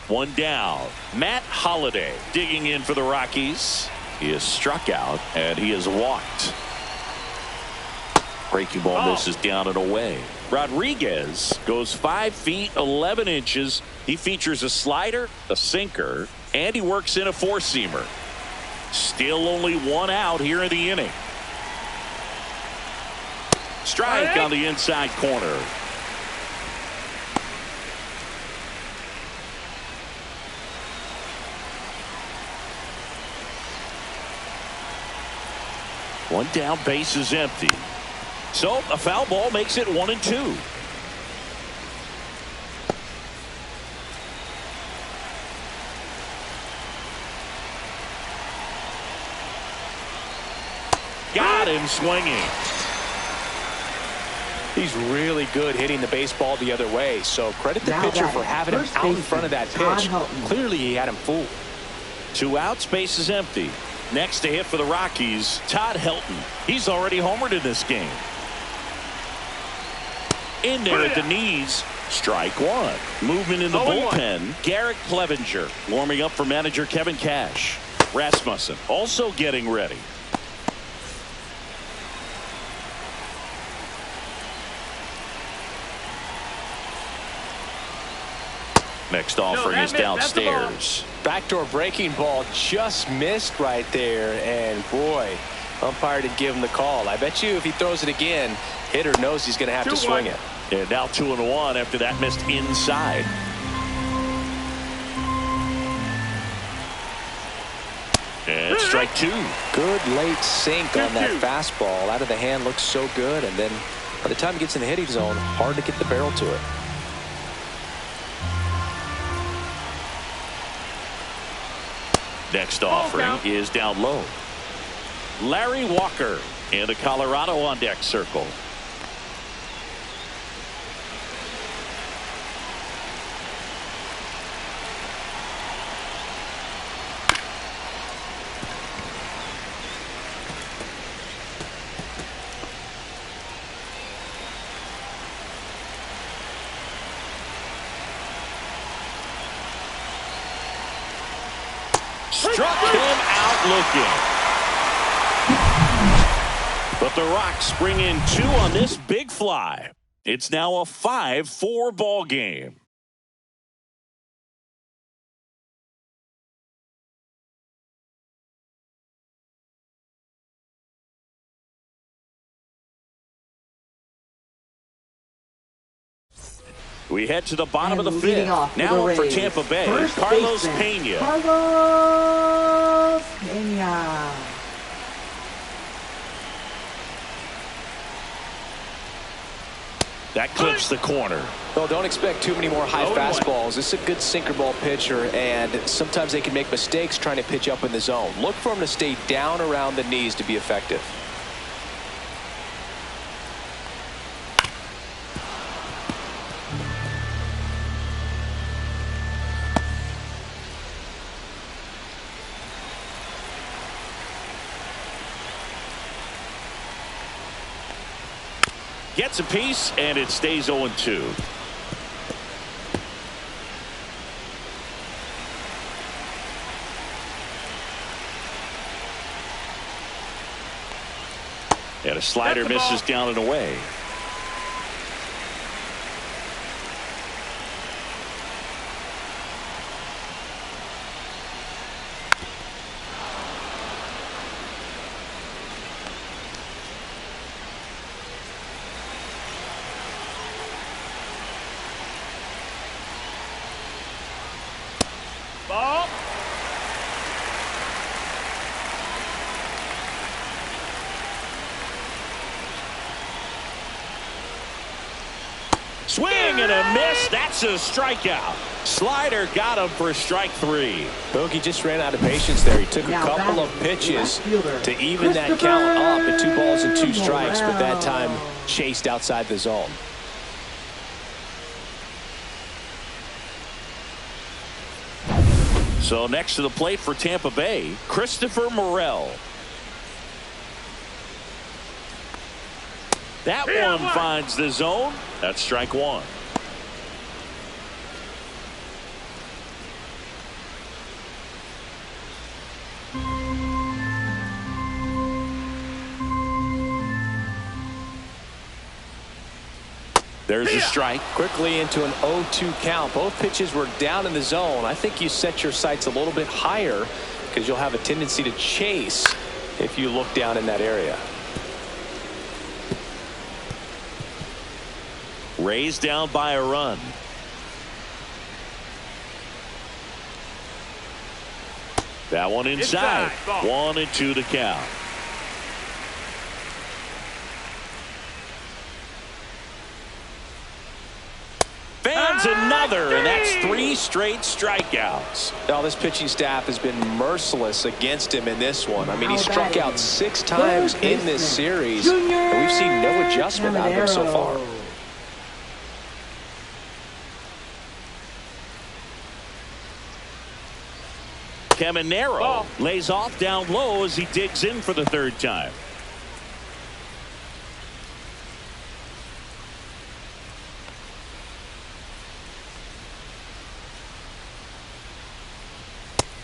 One down. Matt Holliday digging in for the Rockies. He is struck out and he is walked. Breaking ball misses down and away. Rodriguez goes 5 feet 11 inches. He features a slider, a sinker, and he works in a four-seamer. Still only one out here in the inning. Strike on the inside corner. One down, base is empty. So a foul ball makes it 1-2. Got him swinging. He's really good hitting the baseball the other way. So credit the pitcher for having him out in front of that pitch. Clearly he had him fooled. 2 outs, base is empty. Next to hit for the Rockies, Todd Helton. He's already homered in this game. In there at the knees, strike one. Movement in the bullpen, Garrett Clevenger warming up for manager Kevin Cash. Rasmussen also getting ready. Next offering is downstairs. Backdoor breaking ball just missed right there, and boy, umpire didn't give him the call. I bet you if he throws it again, hitter knows he's going to have to swing it. And now 2-1 after that missed inside. And strike two. Good late sink on that fastball. Out of the hand, looks so good, and then by the time he gets in the hitting zone, hard to get the barrel to it. Next offering is down low. Larry Walker and the Colorado on deck circle. Struck him out looking. But the Rocks bring in 2 on this big fly. It's now a 5-4 ball game. We head to the bottom of the 5th. Now for Tampa Bay, Carlos Pena. Carlos Pena. That clips the corner. Well, don't expect too many more high fastballs. This is a good sinker ball pitcher, and sometimes they can make mistakes trying to pitch up in the zone. Look for him to stay down around the knees to be effective. Gets a piece, and it stays 0-2. And a slider misses down and away. Ball. Swing and a miss. That's a strikeout. Slider got him for strike 3. Bogey just ran out of patience there. He took a couple of pitches to even that count up at 2 balls and 2 strikes, but that time chased outside the zone. So next to the plate for Tampa Bay, Christopher Morel. That one finds the zone. That's strike 1. There's a strike. Quickly into an 0-2 count. Both pitches were down in the zone. I think you set your sights a little bit higher because you'll have a tendency to chase if you look down in that area. Rays down by a run. That one inside. 1-2 to count. Fans another, and that's 3 straight strikeouts. Now, this pitching staff has been merciless against him in this one. I mean, he struck out 6 times in this series, and we've seen no adjustment out of him so far. Caminero lays off down low as he digs in for the 3rd time.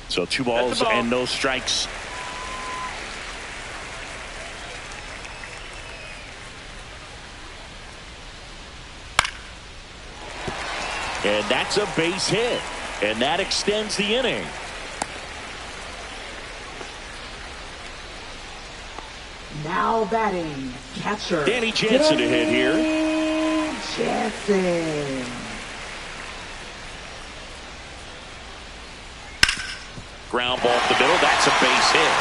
So 2 balls and no strikes. And that's a base hit. And that extends the inning. Now batting, catcher. Danny Jansen to hit here. Jansen. Ground ball up the middle. That's a base hit.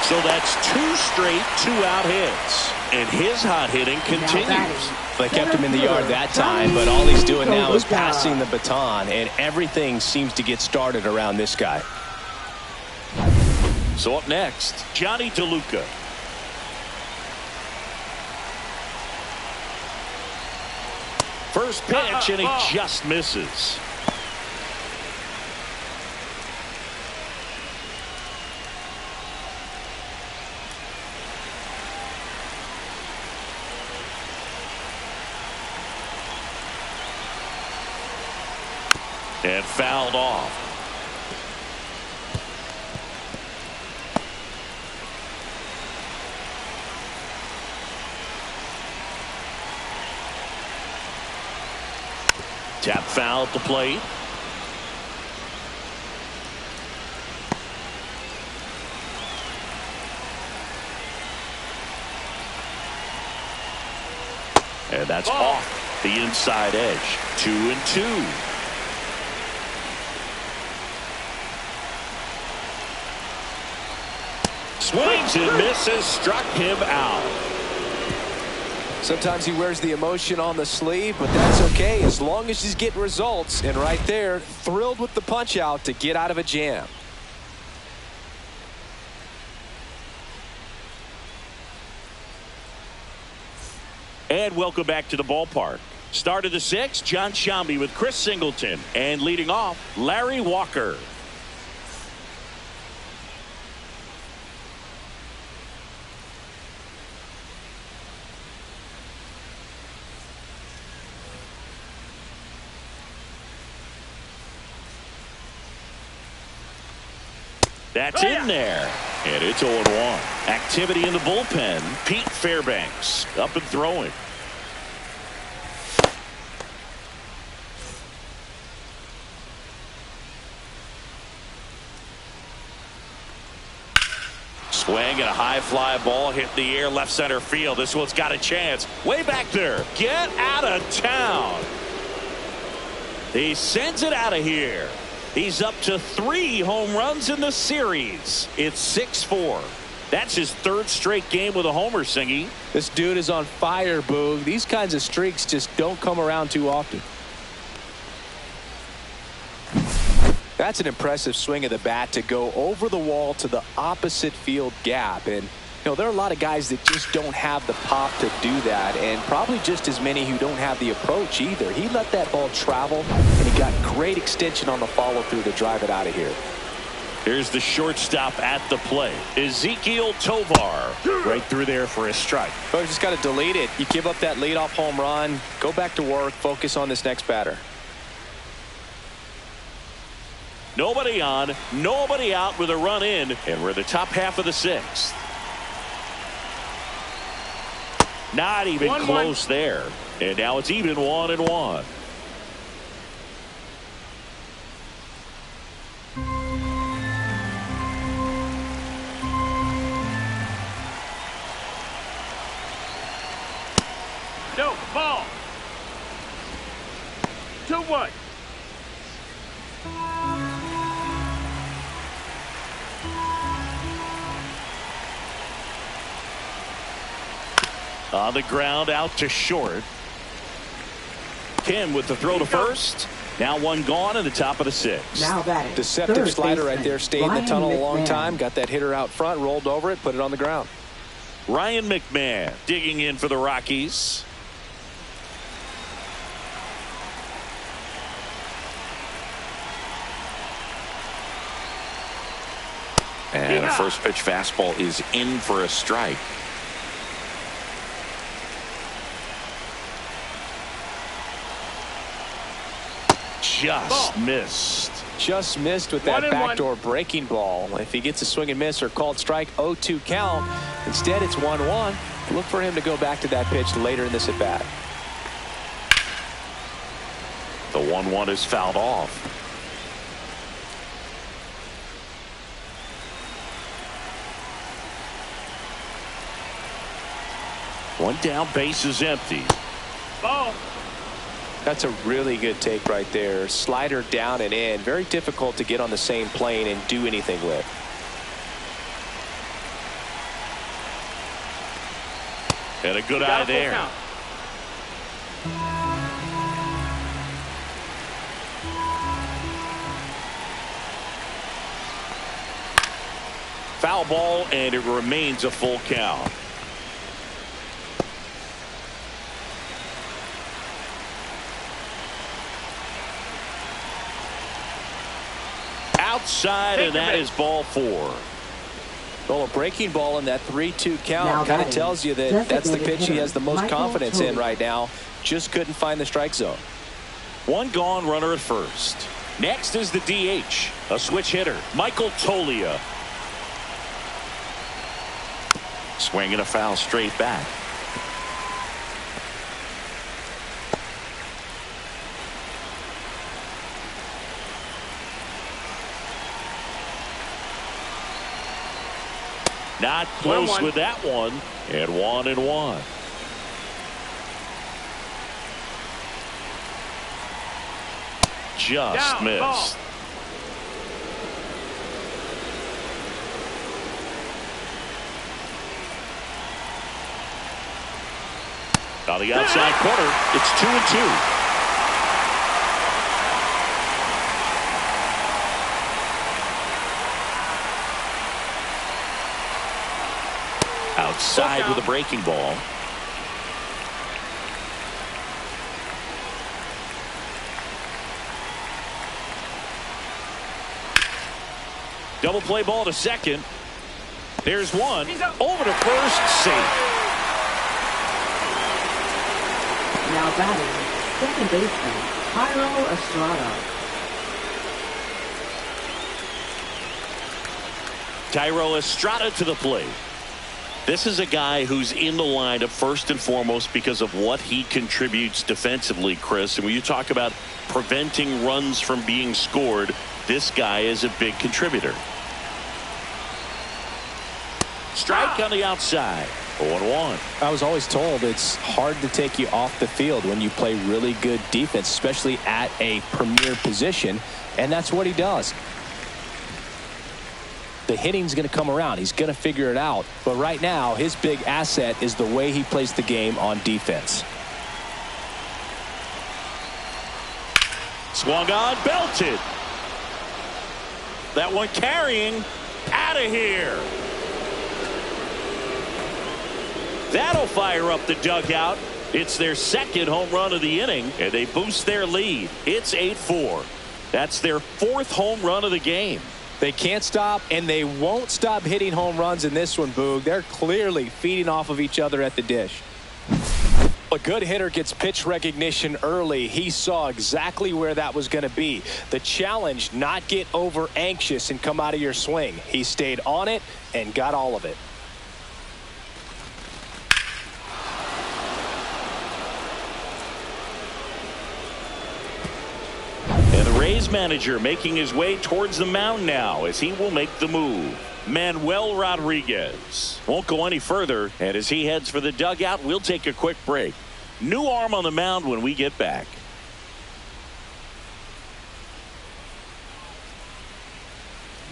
So that's 2 straight 2-out hits. And his hot hitting continues. They kept him in the yard that time, but all he's doing now is passing the baton, and everything seems to get started around this guy. So up next, Johnny DeLuca. First pitch, and he just misses. And fouled off. Tap foul at the plate. And that's off the inside edge. 2-2. Swings and misses, struck him out. Sometimes he wears the emotion on the sleeve, but that's okay as long as he's getting results. And right there, thrilled with the punch out to get out of a jam. And welcome back to the ballpark. Start of the 6th, John Sciambi with Chris Singleton. And leading off, Larry Walker. That's in there. And it's 0-1. Activity in the bullpen. Pete Fairbanks up and throwing. Swing and a high fly ball hit in the air left center field. This one's got a chance. Way back there. Get out of town. He sends it out of here. He's up to 3 home runs in the series. It's 6-4. That's his 3rd straight game with a homer, Singy. This dude is on fire, Boog. These kinds of streaks just don't come around too often. That's an impressive swing of the bat to go over the wall to the opposite field gap. And, you know, there are a lot of guys that just don't have the pop to do that, and probably just as many who don't have the approach either. He let that ball travel, and he got great extension on the follow-through to drive it out of here. Here's the shortstop at the plate, Ezekiel Tovar. Right through there for a strike. But just got to delete it. You give up that leadoff home run, go back to work, focus on this next batter. Nobody on, nobody out with a run in, and we're the top half of the 6th. Not even 1-1. close there. And now it's even 1-1. No, ball. 2-1. On the ground, out to short. Kim with the throw to first. Now one gone in the top of the sixth. Now batting. Deceptive slider right there. Stayed in the tunnel a long time. Got that hitter out front. Rolled over it. Put it on the ground. Ryan McMahon digging in for the Rockies. And a first pitch fastball is in for a strike. Just missed. Just missed with that backdoor breaking ball. If he gets a swing and miss or called strike, 0-2 count. Instead, it's 1-1. Look for him to go back to that pitch later in this at bat. The 1-1 is fouled off. One down, base is empty. Ball. That's a really good take right there. Slider down and in. Very difficult to get on the same plane and do anything with. And a good eye there. Count. Foul ball, and it remains a full count. Outside, and that is ball 4. Well, a breaking ball in that 3-2 count kind of tells you that that's the pitch he has the most confidence in right now. Just couldn't find the strike zone. One gone, runner at first. Next is the DH, a switch hitter, Michael Tolia. Swinging a foul straight back. Not close 1-1. with that one. And 1-1. Just Down, missed. ball. On the outside corner, it's 2-2. Outside with a breaking ball. Double play ball to second. There's one. Over to first, safe. Now batting, second baseman, Jairo Estrada. Jairo Estrada to the plate. This is a guy who's in the lineup first and foremost because of what he contributes defensively, Chris. And when you talk about preventing runs from being scored, this guy is a big contributor. Strike on the outside. 0-1. I was always told it's hard to take you off the field when you play really good defense, especially at a premier position, and that's what he does. The hitting's going to come around. He's going to figure it out. But right now, his big asset is the way he plays the game on defense. Swung on, belted. That one carrying. Out of here. That'll fire up the dugout. It's their second home run of the inning, and they boost their lead. It's 8-4. That's their fourth home run of the game. They can't stop, and they won't stop hitting home runs in this one, Boog. They're clearly feeding off of each other at the dish. A good hitter gets pitch recognition early. He saw exactly where that was going to be. The challenge, not get over anxious and come out of your swing. He stayed on it and got all of it. His manager making his way towards the mound now as he will make the move. Manuel Rodriguez won't go any further, and as he heads for the dugout, we'll take a quick break. New arm on the mound when we get back.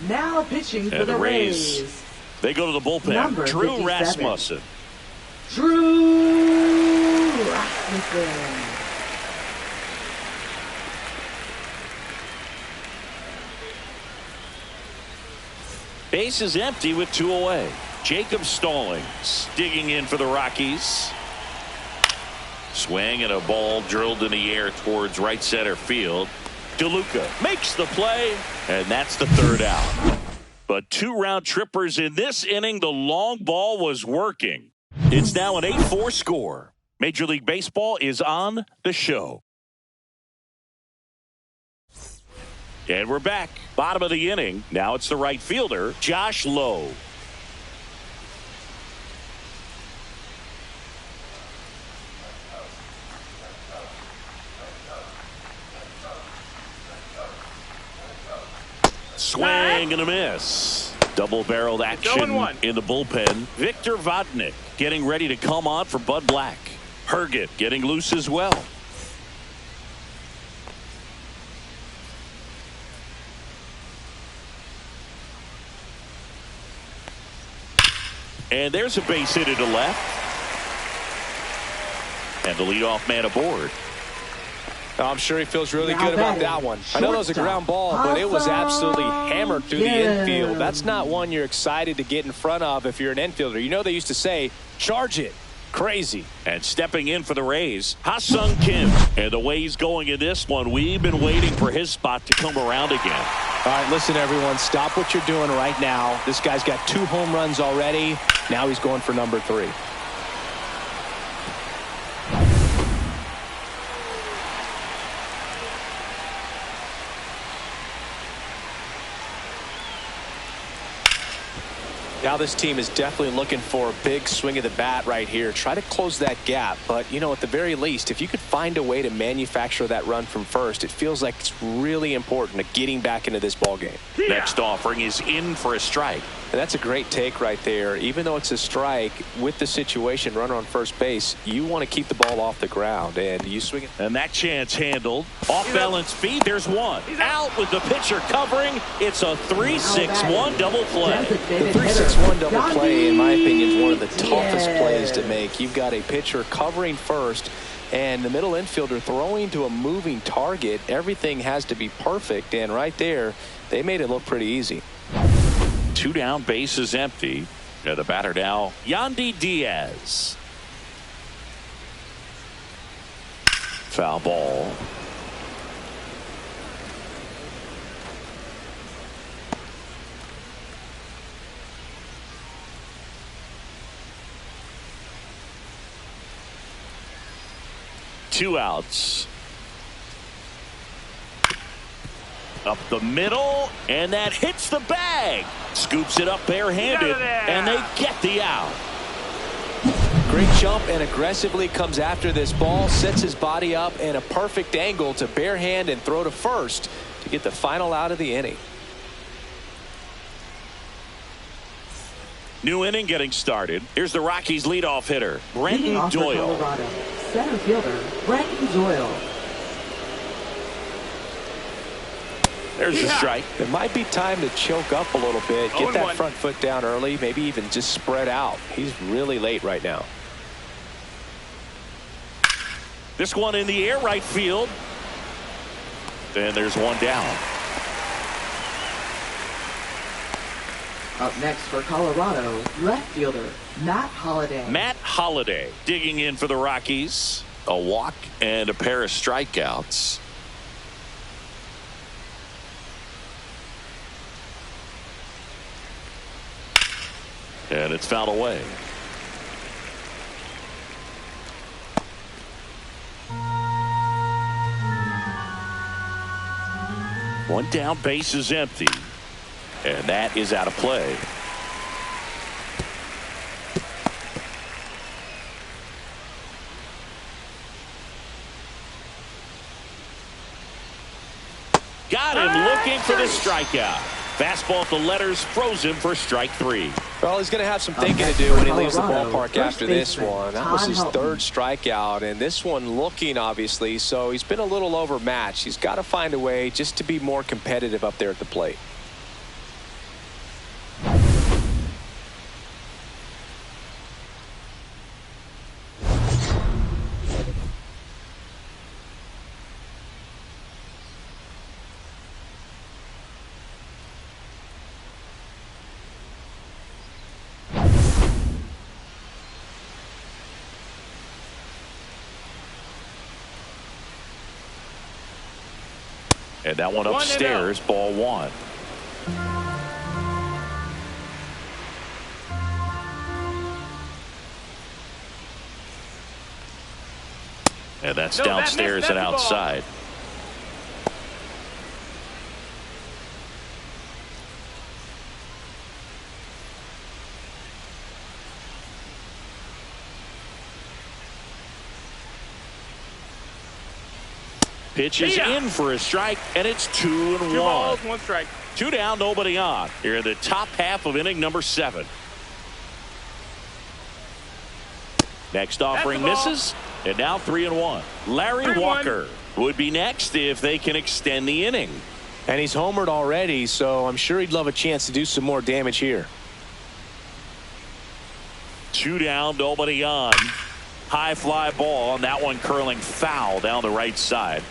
Now pitching for the Rays. They go to the bullpen. Number Drew 57. Rasmussen. Drew Rasmussen. Base is empty with 2 away. Jacob Stallings digging in for the Rockies. Swing and a ball drilled in the air towards right center field. DeLuca makes the play, and that's the 3rd out. But 2 round trippers in this inning. The long ball was working. It's now an 8-4 score. Major League Baseball is on the show. And we're back. Bottom of the inning. Now it's the right fielder, Josh Lowe. Swing and a miss. Double-barreled action in the bullpen. Victor Vodnik getting ready to come on for Bud Black. Herget getting loose as well. And there's a base hit to left. And the leadoff man aboard. I'm sure he feels really good about that one. I know that was a ground ball, but it was absolutely hammered through the infield. That's not one you're excited to get in front of if you're an infielder. You know they used to say, charge it. Crazy. And stepping in for the Rays, Ha-Sung Kim. And the way he's going in this one, we've been waiting for his spot to come around again. All right, listen, everyone. Stop what you're doing right now. This guy's got 2 home runs already. Now he's going for number 3. Now this team is definitely looking for a big swing of the bat right here. Try to close that gap. But, you know, at the very least, if you could find a way to manufacture that run from first, it feels like it's really important to getting back into this ball game. Next offering is in for a strike. And that's a great take right there. Even though it's a strike, with the situation, runner on first base, you want to keep the ball off the ground. And you swing it. And that chance handled. Off balance speed. There's one. Out with the pitcher covering. It's a 3-6-1 double play. The 3-6-1 double play, in my opinion, is one of the toughest plays to make. You've got a pitcher covering first and the middle infielder throwing to a moving target. Everything has to be perfect. And right there, they made it look pretty easy. 2 down, base is empty. And the batter now, Yandy Diaz. Foul ball. Two outs. Up the middle, and that hits the bag. Scoops it up barehanded, and they get the out. Great jump and aggressively comes after this ball, sets his body up in a perfect angle to barehand and throw to first to get the final out of the inning. New inning getting started. Here's the Rockies leadoff hitter, Brenton Doyle. Colorado, center fielder, Brenton Doyle. There's the strike. It might be time to choke up a little bit, get that front foot down early, maybe even just spread out. He's really late right now. This one in the air, right field. And there's one down. Up next for Colorado, left fielder, Matt Holliday. Matt Holliday digging in for the Rockies. A walk and a pair of strikeouts. And it's fouled away. One down, base is empty. And that is out of play. Got him looking for the strikeout. Fastball at the letters froze him for strike 3. Well, he's going to have some thinking to do when he leaves the ballpark after this one. That was his third strikeout, and this one looking, obviously, so he's been a little overmatched. He's got to find a way just to be more competitive up there at the plate. And that one upstairs, ball 1. And that's downstairs and outside. Pitch is in for a strike, and it's 2-1. 2 balls, 1 strike. 2 down, nobody on. Here in the top half of inning number 7. Next offering misses, and now 3-1. Larry Walker would be next if they can extend the inning. And he's homered already, so I'm sure he'd love a chance to do some more damage here. 2 down, nobody on. High fly ball, and that one curling foul down the right side.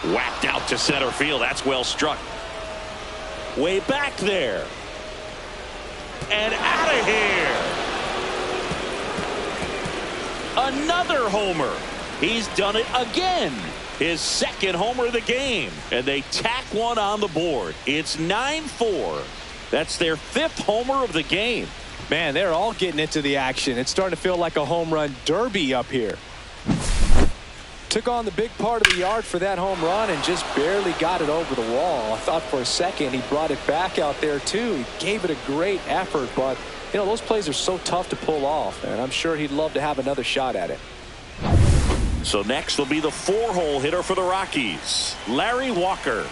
Whacked out to center field. That's well struck. Way back there. And out of here. Another homer. He's done it again. His second homer of the game. And they tack one on the board. It's 9-4. That's their 5th homer of the game. Man, they're all getting into the action. It's starting to feel like a home run derby up here. Took on the big part of the yard for that home run and just barely got it over the wall. I thought for a second he brought it back out there too. He gave it a great effort, but you know, those plays are so tough to pull off, and I'm sure he'd love to have another shot at it. So next will be the 4-hole hitter for the Rockies, Larry Walker.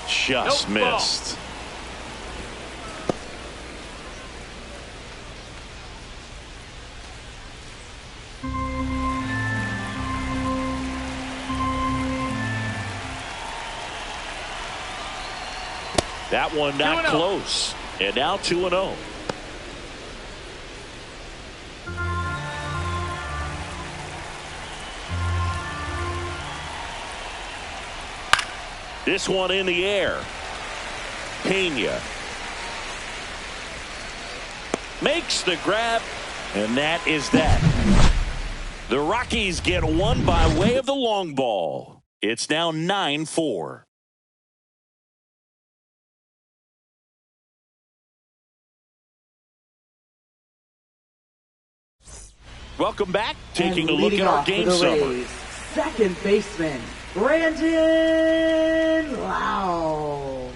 Just missed. That one not close. And now 2-0. This one in the air. Pena makes the grab, and that is that. The Rockies get one by way of the long ball. It's now 9-4. Welcome back. Taking a look at our game summary. Second baseman, Brandon Lau.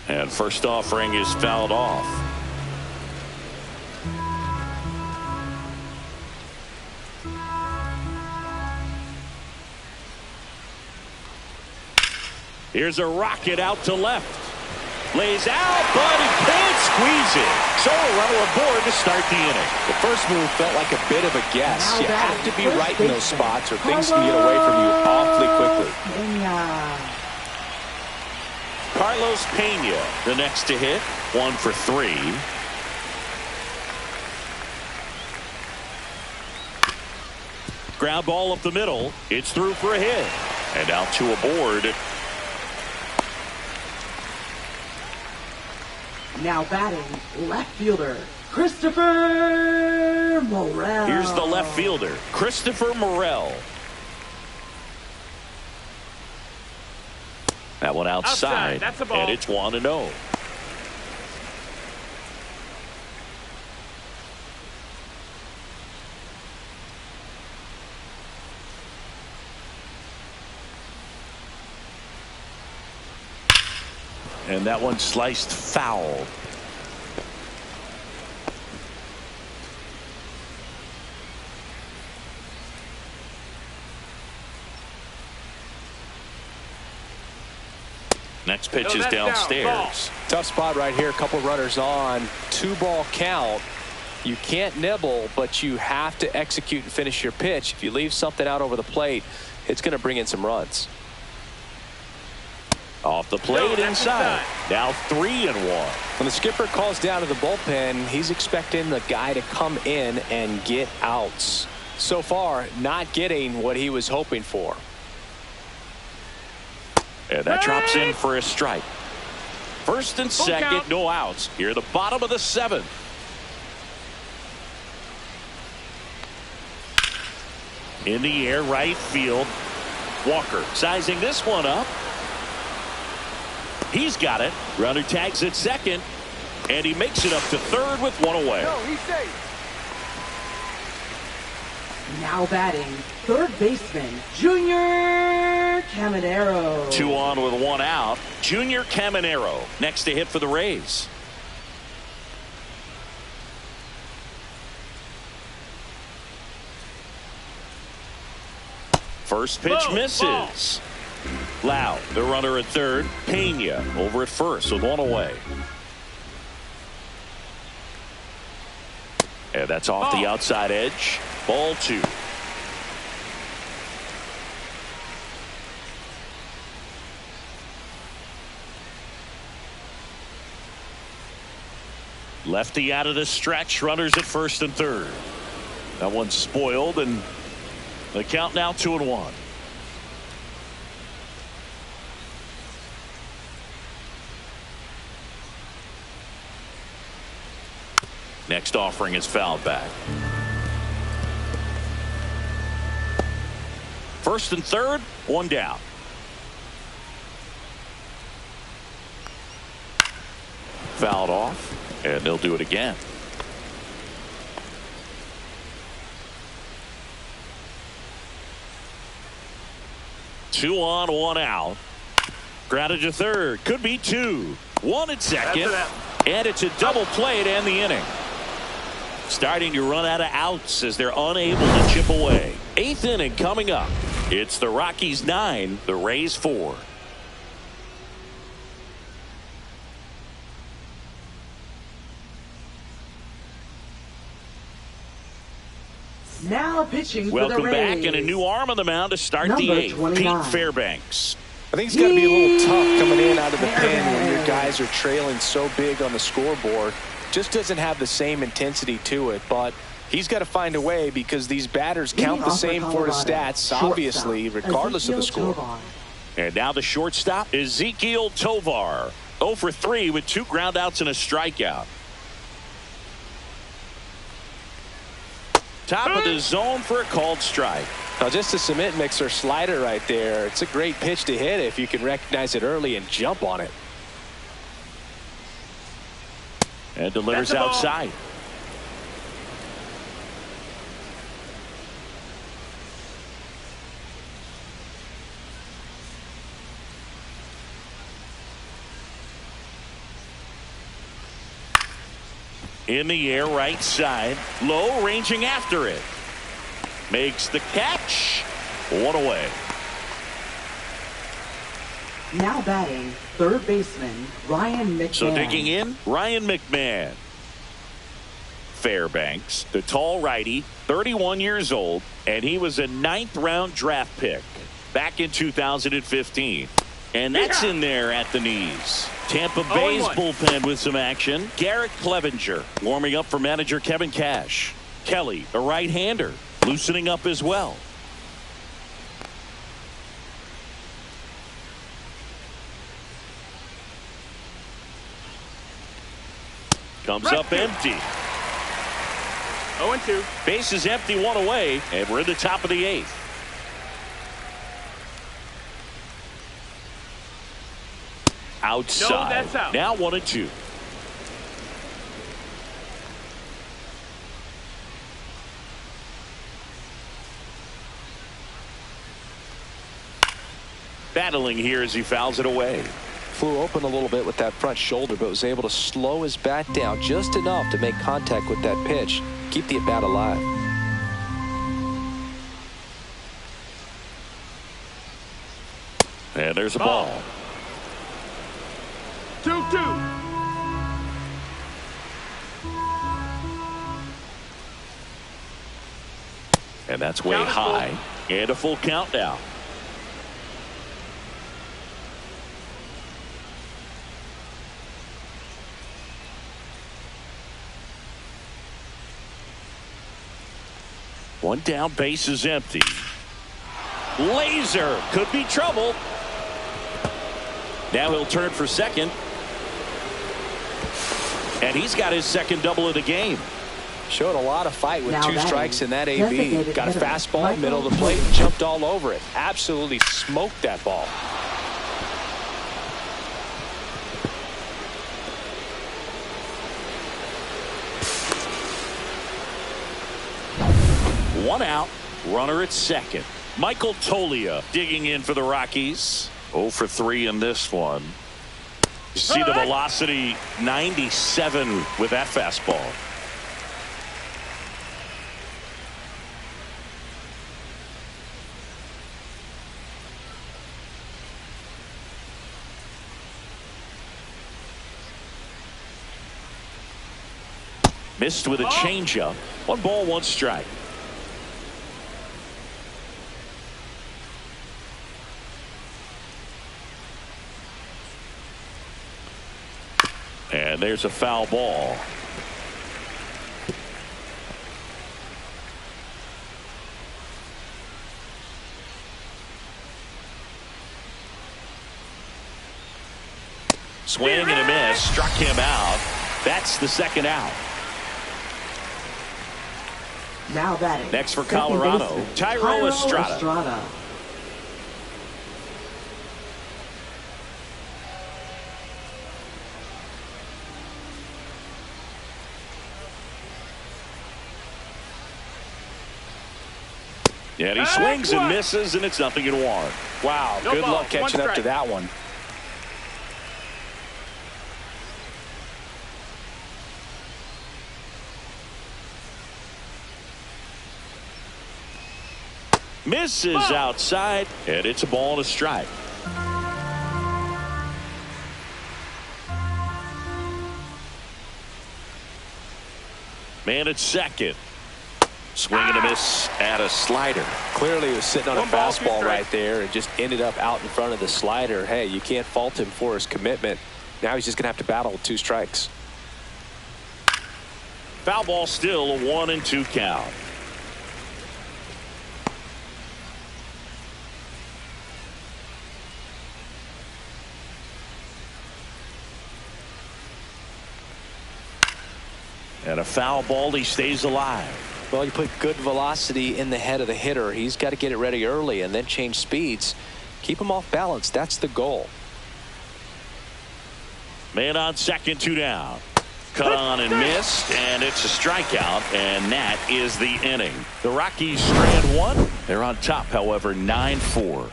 And first offering is fouled off. Here's a rocket out to left. Lays out, but he can't squeeze it. So a runner aboard to start the inning. The first move felt like a bit of a guess. You have to be right in those spots or things can get away from you awfully quickly. Carlos Pena, the next to hit, 1 for 3. Ground ball up the middle. It's through for a hit. And now 2 aboard. Now batting, left fielder, Christopher Morel. Here's the left fielder, Christopher Morel. That one outside. That's a ball. And it's 1-0. And that one sliced foul. Next pitch is downstairs. Tough spot right here. A couple runners on. 2-ball count. You can't nibble, but you have to execute and finish your pitch. If you leave something out over the plate, it's going to bring in some runs. Off the plate inside. Now 3-1. When the skipper calls down to the bullpen, he's expecting the guy to come in and get outs. So far, not getting what he was hoping for. And that drops in for a strike. First and second, no outs. Here at the bottom of the 7th. In the air, right field. Walker sizing this one up. He's got it. Runner tags at second. And he makes it up to third with one away. No, he's safe. Now batting, third baseman, Junior Caminero. 2 on with 1 out. Junior Caminero next to hit for the Rays. First pitch misses. Lau, the runner at third. Pena over at first with 1 away. And that's off the outside edge. Ball 2. Lefty out of the stretch. Runners at first and third. That one's spoiled, and the count now 2-1. Next offering is fouled back. First and third, 1 down. Fouled off, and they'll do it again. Two on, 1 out. Grounded to third. Could be 2. 1 at second. And it's a double play to end the inning. Starting to run out of outs as they're unable to chip away. 8th inning coming up. It's the Rockies 9, the Rays 4. Now pitching for the Welcome Rays. back, and a new arm on the mound to start the 8th. 29. Pete Fairbanks. I think it's got to be a little tough coming in out of the pen when your guys are trailing so big on the scoreboard. Just doesn't have the same intensity to it, but he's got to find a way because these batters count the same for his stats, obviously, regardless of the score. And now the shortstop, Ezekiel Tovar. 0 for 3 with 2 groundouts and a strikeout. Top of the zone for a called strike. Now just a cement mixer slider right there. It's a great pitch to hit if you can recognize it early and jump on it. And delivers outside. In the air, right side. Low, ranging after it. Makes the catch. 1 away. Now batting, third baseman, Ryan McMahon. So digging in, Ryan McMahon. Fairbanks, the tall righty, 31 years old, and he was a 9th-round draft pick back in 2015. And that's in there at the knees. Tampa Bay's bullpen with some action. Garrett Clevenger warming up for manager Kevin Cash. Kelly, a right-hander, loosening up as well. Comes up empty. 0-2. Base is empty, 1 away, and we're in the top of the 8th. outside. No, that's out. Now 1-2. Battling here as he fouls it away. Flew open a little bit with that front shoulder, but was able to slow his bat down just enough to make contact with that pitch, keep the at-bat alive. And there's a ball. 2-2. And that's way high. And a full count now. One down, base is empty. Laser could be trouble. Now he'll turn for second. And he's got his second double of the game. Showed a lot of fight with Now 2 strikes in that AB. designated Got a hitter, fastball, middle of the Michael plate, and jumped all over it. Absolutely smoked that ball. One out, runner at second. Michael Tolia digging in for the Rockies. 0 for 3 in this one. You see the velocity, 97 with that fastball. Missed with a changeup. 1 ball, 1 strike. And there's a foul ball. Swing and a miss. Struck him out. That's the second out. Now batting. Next for second Colorado, baseman, Tyro Estrada. And he swings and misses, and it's 0-1. Wow, No good ball, luck catching 1 up to strike. that one. Misses outside, and it's a ball and a strike. Man at second. Swing and a miss at a slider. Clearly he was sitting on a 1 ball, 2 fastball strikes. right there and just ended up out in front of the slider. Hey, you can't fault him for his commitment. Now he's just going to have to battle with 2 strikes. Foul ball, still a 1-2 count. And a foul ball, he stays alive. Well, you put good velocity in the head of the hitter. He's got to get it ready early and then change speeds. Keep him off balance. That's the goal. Man on second, 2 down. Cut on and missed, and it's a strikeout, and that is the inning. The Rockies strand 1. They're on top, however, 9-4.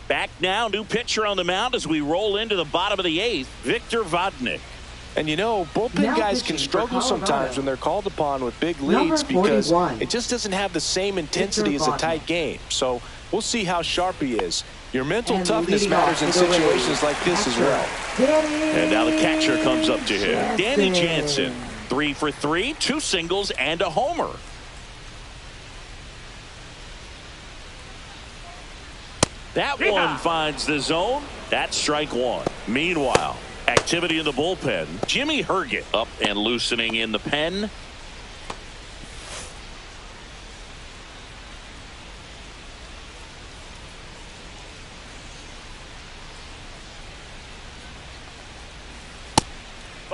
Back now, new pitcher on the mound as we roll into the bottom of the 8th, Victor Vodnik. And you know, bullpen Now guys can pitching for struggle Colorado. sometimes when they're called upon with big Number leads because 41. it just doesn't have the same intensity Victor as a tight Vodnik. game. So we'll see how sharp he is. Your mental And toughness leading matters off in for the situations Rays, like this as catcher, well. And now the catcher comes up to him. Danny Jansen. Jansen, 3 for 3, 2 singles and a homer. That one finds the zone. That's strike 1. Meanwhile, activity in the bullpen. Jimmy Herget up and loosening in the pen.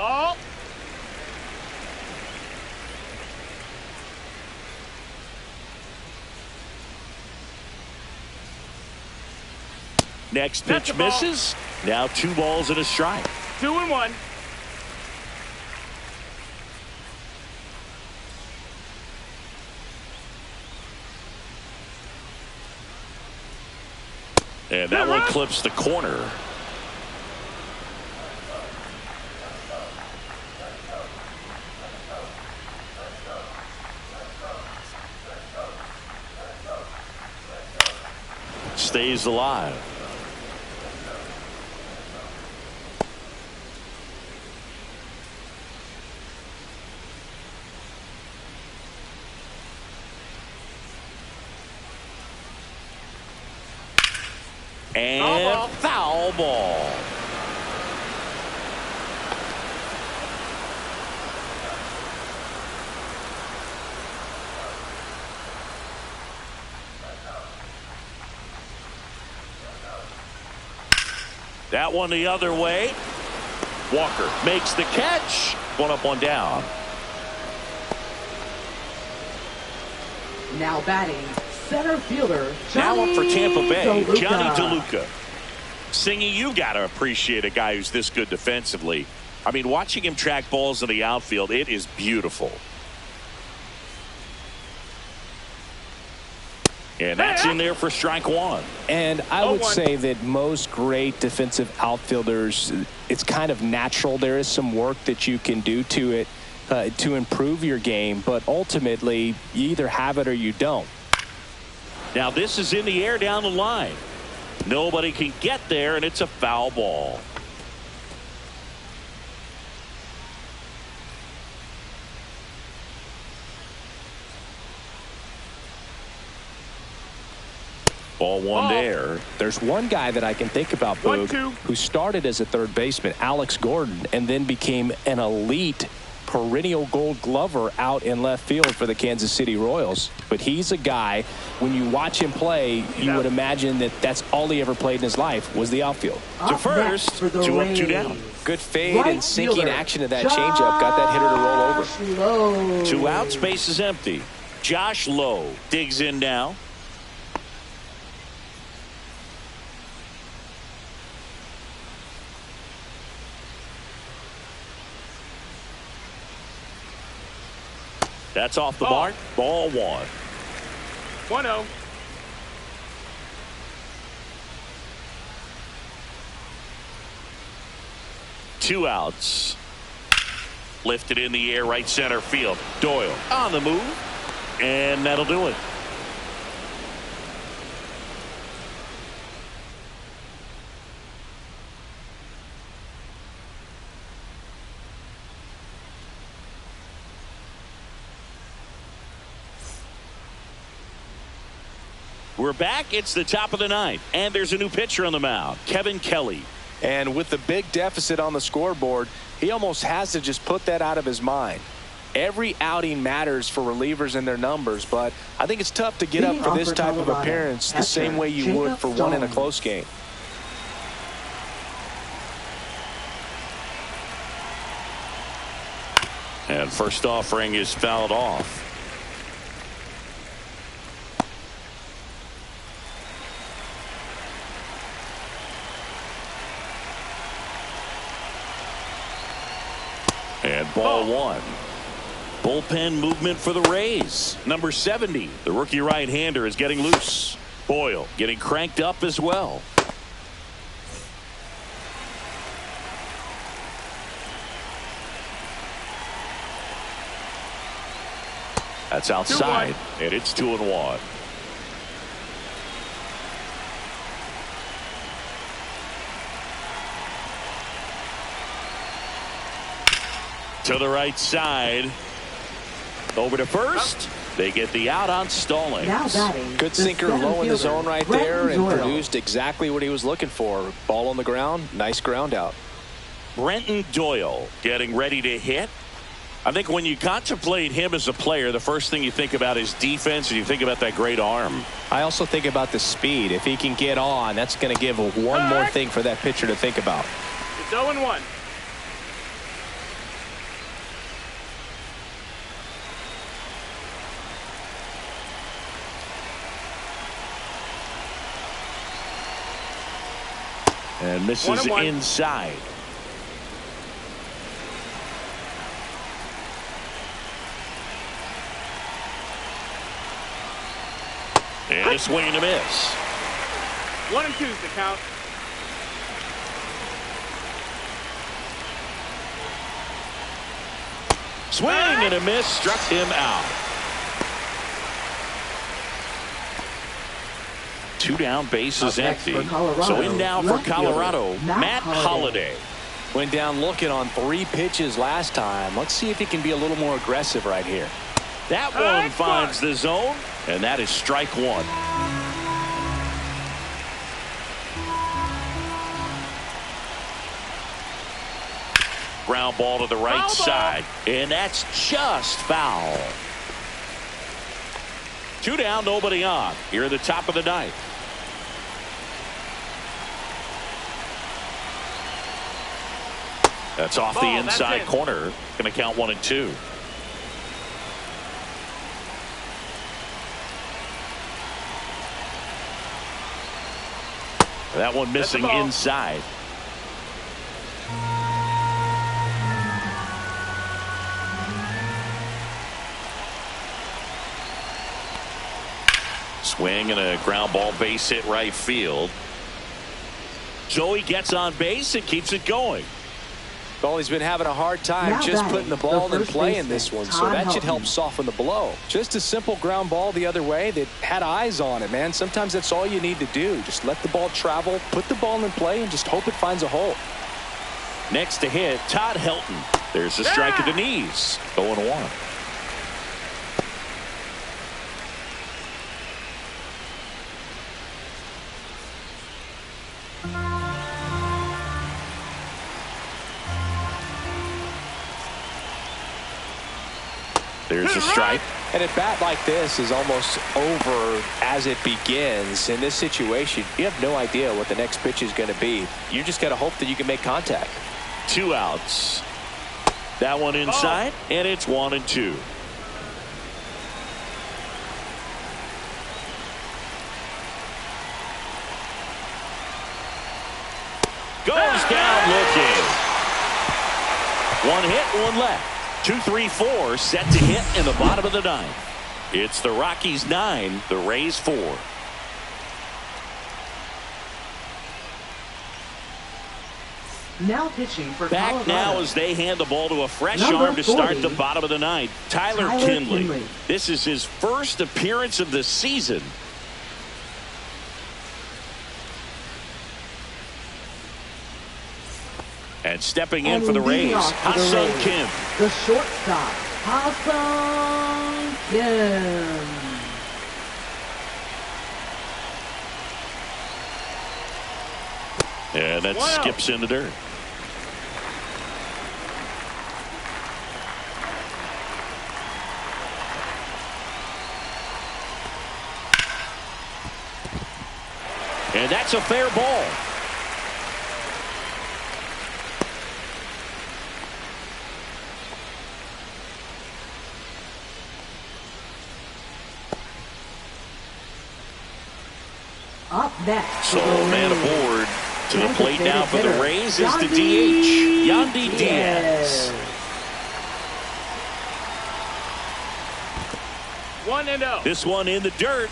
Ball. Next That's pitch the ball. misses. Now 2 balls and a strike. 2-1. And that one clips the corner. Stays alive. And foul ball. That one the other way. Walker makes the catch. 1 up, 1 down. Now batting, center fielder Now up for Tampa Bay, DeLuca. Johnny DeLuca. Singy, you got to appreciate a guy who's this good defensively. I mean, watching him track balls in the outfield, it is beautiful. And that's in there for strike 1. And I would say that most great defensive outfielders, it's kind of natural. There is some work that you can do to it to improve your game, but ultimately you either have it or you don't. Now this is in the air down the line. Nobody can get there, and it's a foul ball. Ball 1 there. There's one guy that I can think about, Boog, who started as a third baseman, Alex Gordon, and then became an elite perennial Gold Glover out in left field for the Kansas City Royals. But he's a guy, when you watch him play, you would imagine that that's all he ever played in his life was the outfield. To first, 2 up, 2 down. Good fade and sinking action of that changeup. Got that hitter to roll over. 2 outs, base is empty. Josh Lowe digs in now. That's off the mark. Ball 1. 1-0. Two outs. Lifted in the air, right center field. Doyle on the move, and that'll do it. We're back. It's the top of the 9th, and there's a new pitcher on the mound, Kevin Kelly. And with the big deficit on the scoreboard, he almost has to just put that out of his mind. Every outing matters for relievers and their numbers, but I think it's tough to get up for this type of appearance the same way you would for one in a close game. And first offering is fouled off. And ball 1. Bullpen movement for the Rays. Number 70, the rookie right-hander, is getting loose. Boyle getting cranked up as well. That's outside, and it's 2-1. To the right side. Over to first. They get the out on Stallings. Now batting, good sinker low in the zone right there and produced exactly what he was looking for. Ball on the ground. Nice ground out. Brenton Doyle getting ready to hit. I think when you contemplate him as a player, the first thing you think about is defense, and you think about that great arm. I also think about the speed. If he can get on, that's going to give one more thing for that pitcher to think about. It's 0-1. And misses 1-1. inside. And a swing and a miss. 1-2's the count. Swing and a miss, struck him out. 2 down, bases empty. So in now for Colorado, Matt Holliday. Went down looking on 3 pitches last time. Let's see if he can be a little more aggressive right here. That one finds the zone, and that is strike 1. Ground ball to the right side, and that's just foul. 2 down, nobody on. Here at the top of the 9th. That's off the inside corner. Going to count 1 and 2. That one missing inside. Swing and a ground ball, base hit right field. Joey gets on base and keeps it going. Well, he's been having a hard time just putting the ball in play in this one, so that should help soften the blow. Just a simple ground ball the other way that had eyes on it, man. Sometimes that's all you need to do. Just let the ball travel, put the ball in play, and just hope it finds a hole. Next to hit, Todd Helton. There's a strike at the knees. 0-1. There's a strike. And a bat like this is almost over as it begins. In this situation, you have no idea what the next pitch is going to be. You just got to hope that you can make contact. 2 outs. That one inside, and it's 1 and 2. Goes down looking. 1 hit, 1 left. 2, 3, 4 set to hit in the bottom of the 9th. It's the Rockies 9, the Rays 4. Now pitching for Back Colorado. now as they hand the ball to a fresh Number arm to start 40, the bottom of the 9th. Tyler Kinley. This is his first appearance of the season. And stepping in for the Rays, Ha-Seong Kim. The shortstop, Ha-Seong Kim. And that skips in the dirt. And that's a fair ball. Up next. So man aboard to the plate now for the Rays is the DH, Yandy Diaz. 1-0. This one in the dirt.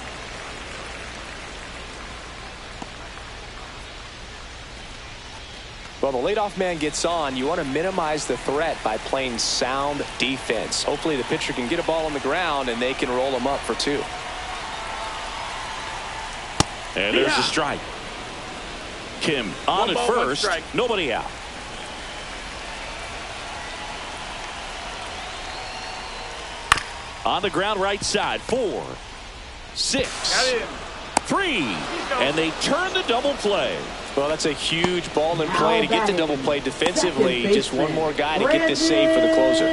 Well, the leadoff man gets on. You want to minimize the threat by playing sound defense. Hopefully the pitcher can get a ball on the ground and they can roll him up for 2. And there's a strike. Kim on at first. Nobody out. On the ground right side. 4, 6, 3. And they turn the double play. Well, that's a huge ball in play to get the double play defensively. Just one more guy to get this save for the closer.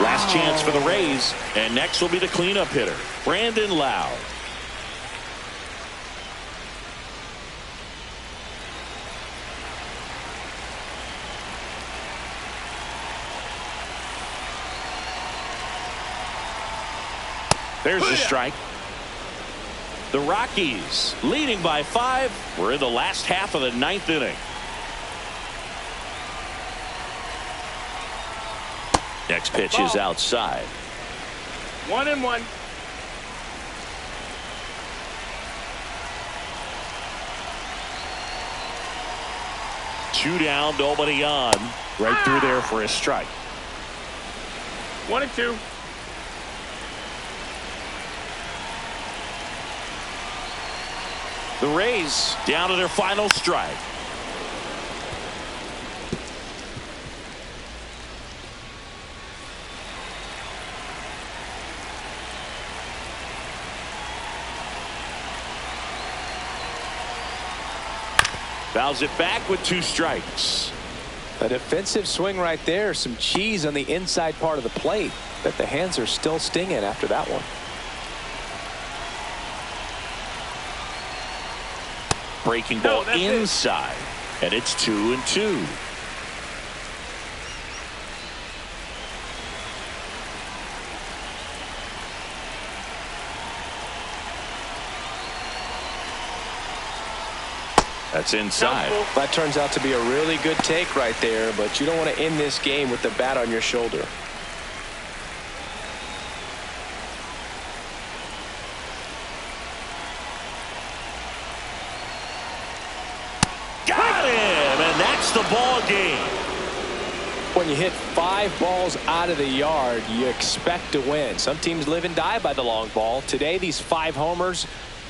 Last chance for the Rays. And next will be the cleanup hitter, Brandon Lau. There's the strike. The Rockies leading by 5. We're in the last half of the 9th inning. Next pitch is outside. 1-1. Two down, nobody on. Right through there for a strike. 1-2. The Rays down to their final strike. Fouls it back with 2 strikes. A defensive swing right there. Some cheese on the inside part of the plate. But the hands are still stinging after that one. Breaking ball inside. And it's 2-2. That's inside. That turns out to be a really good take right there, but you don't want to end this game with the bat on your shoulder. Got him, and that's the ball game. When you hit 5 balls out of the yard, you expect to win. Some teams live and die by the long ball. Today, these 5 homers,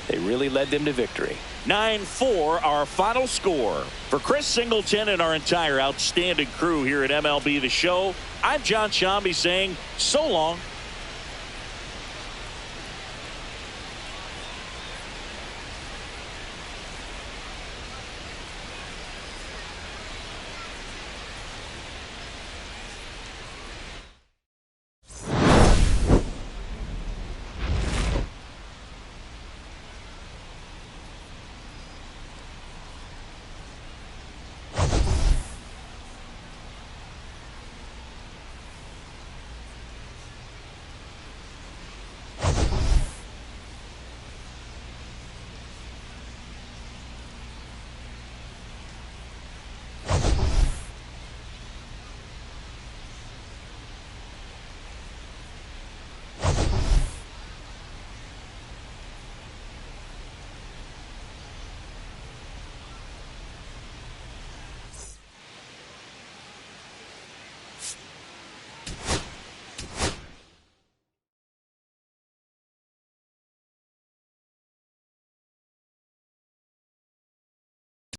they really led them to victory. 9-4 our final score. For Chris Singleton and our entire outstanding crew here at MLB The Show, I'm John Shambi saying so long.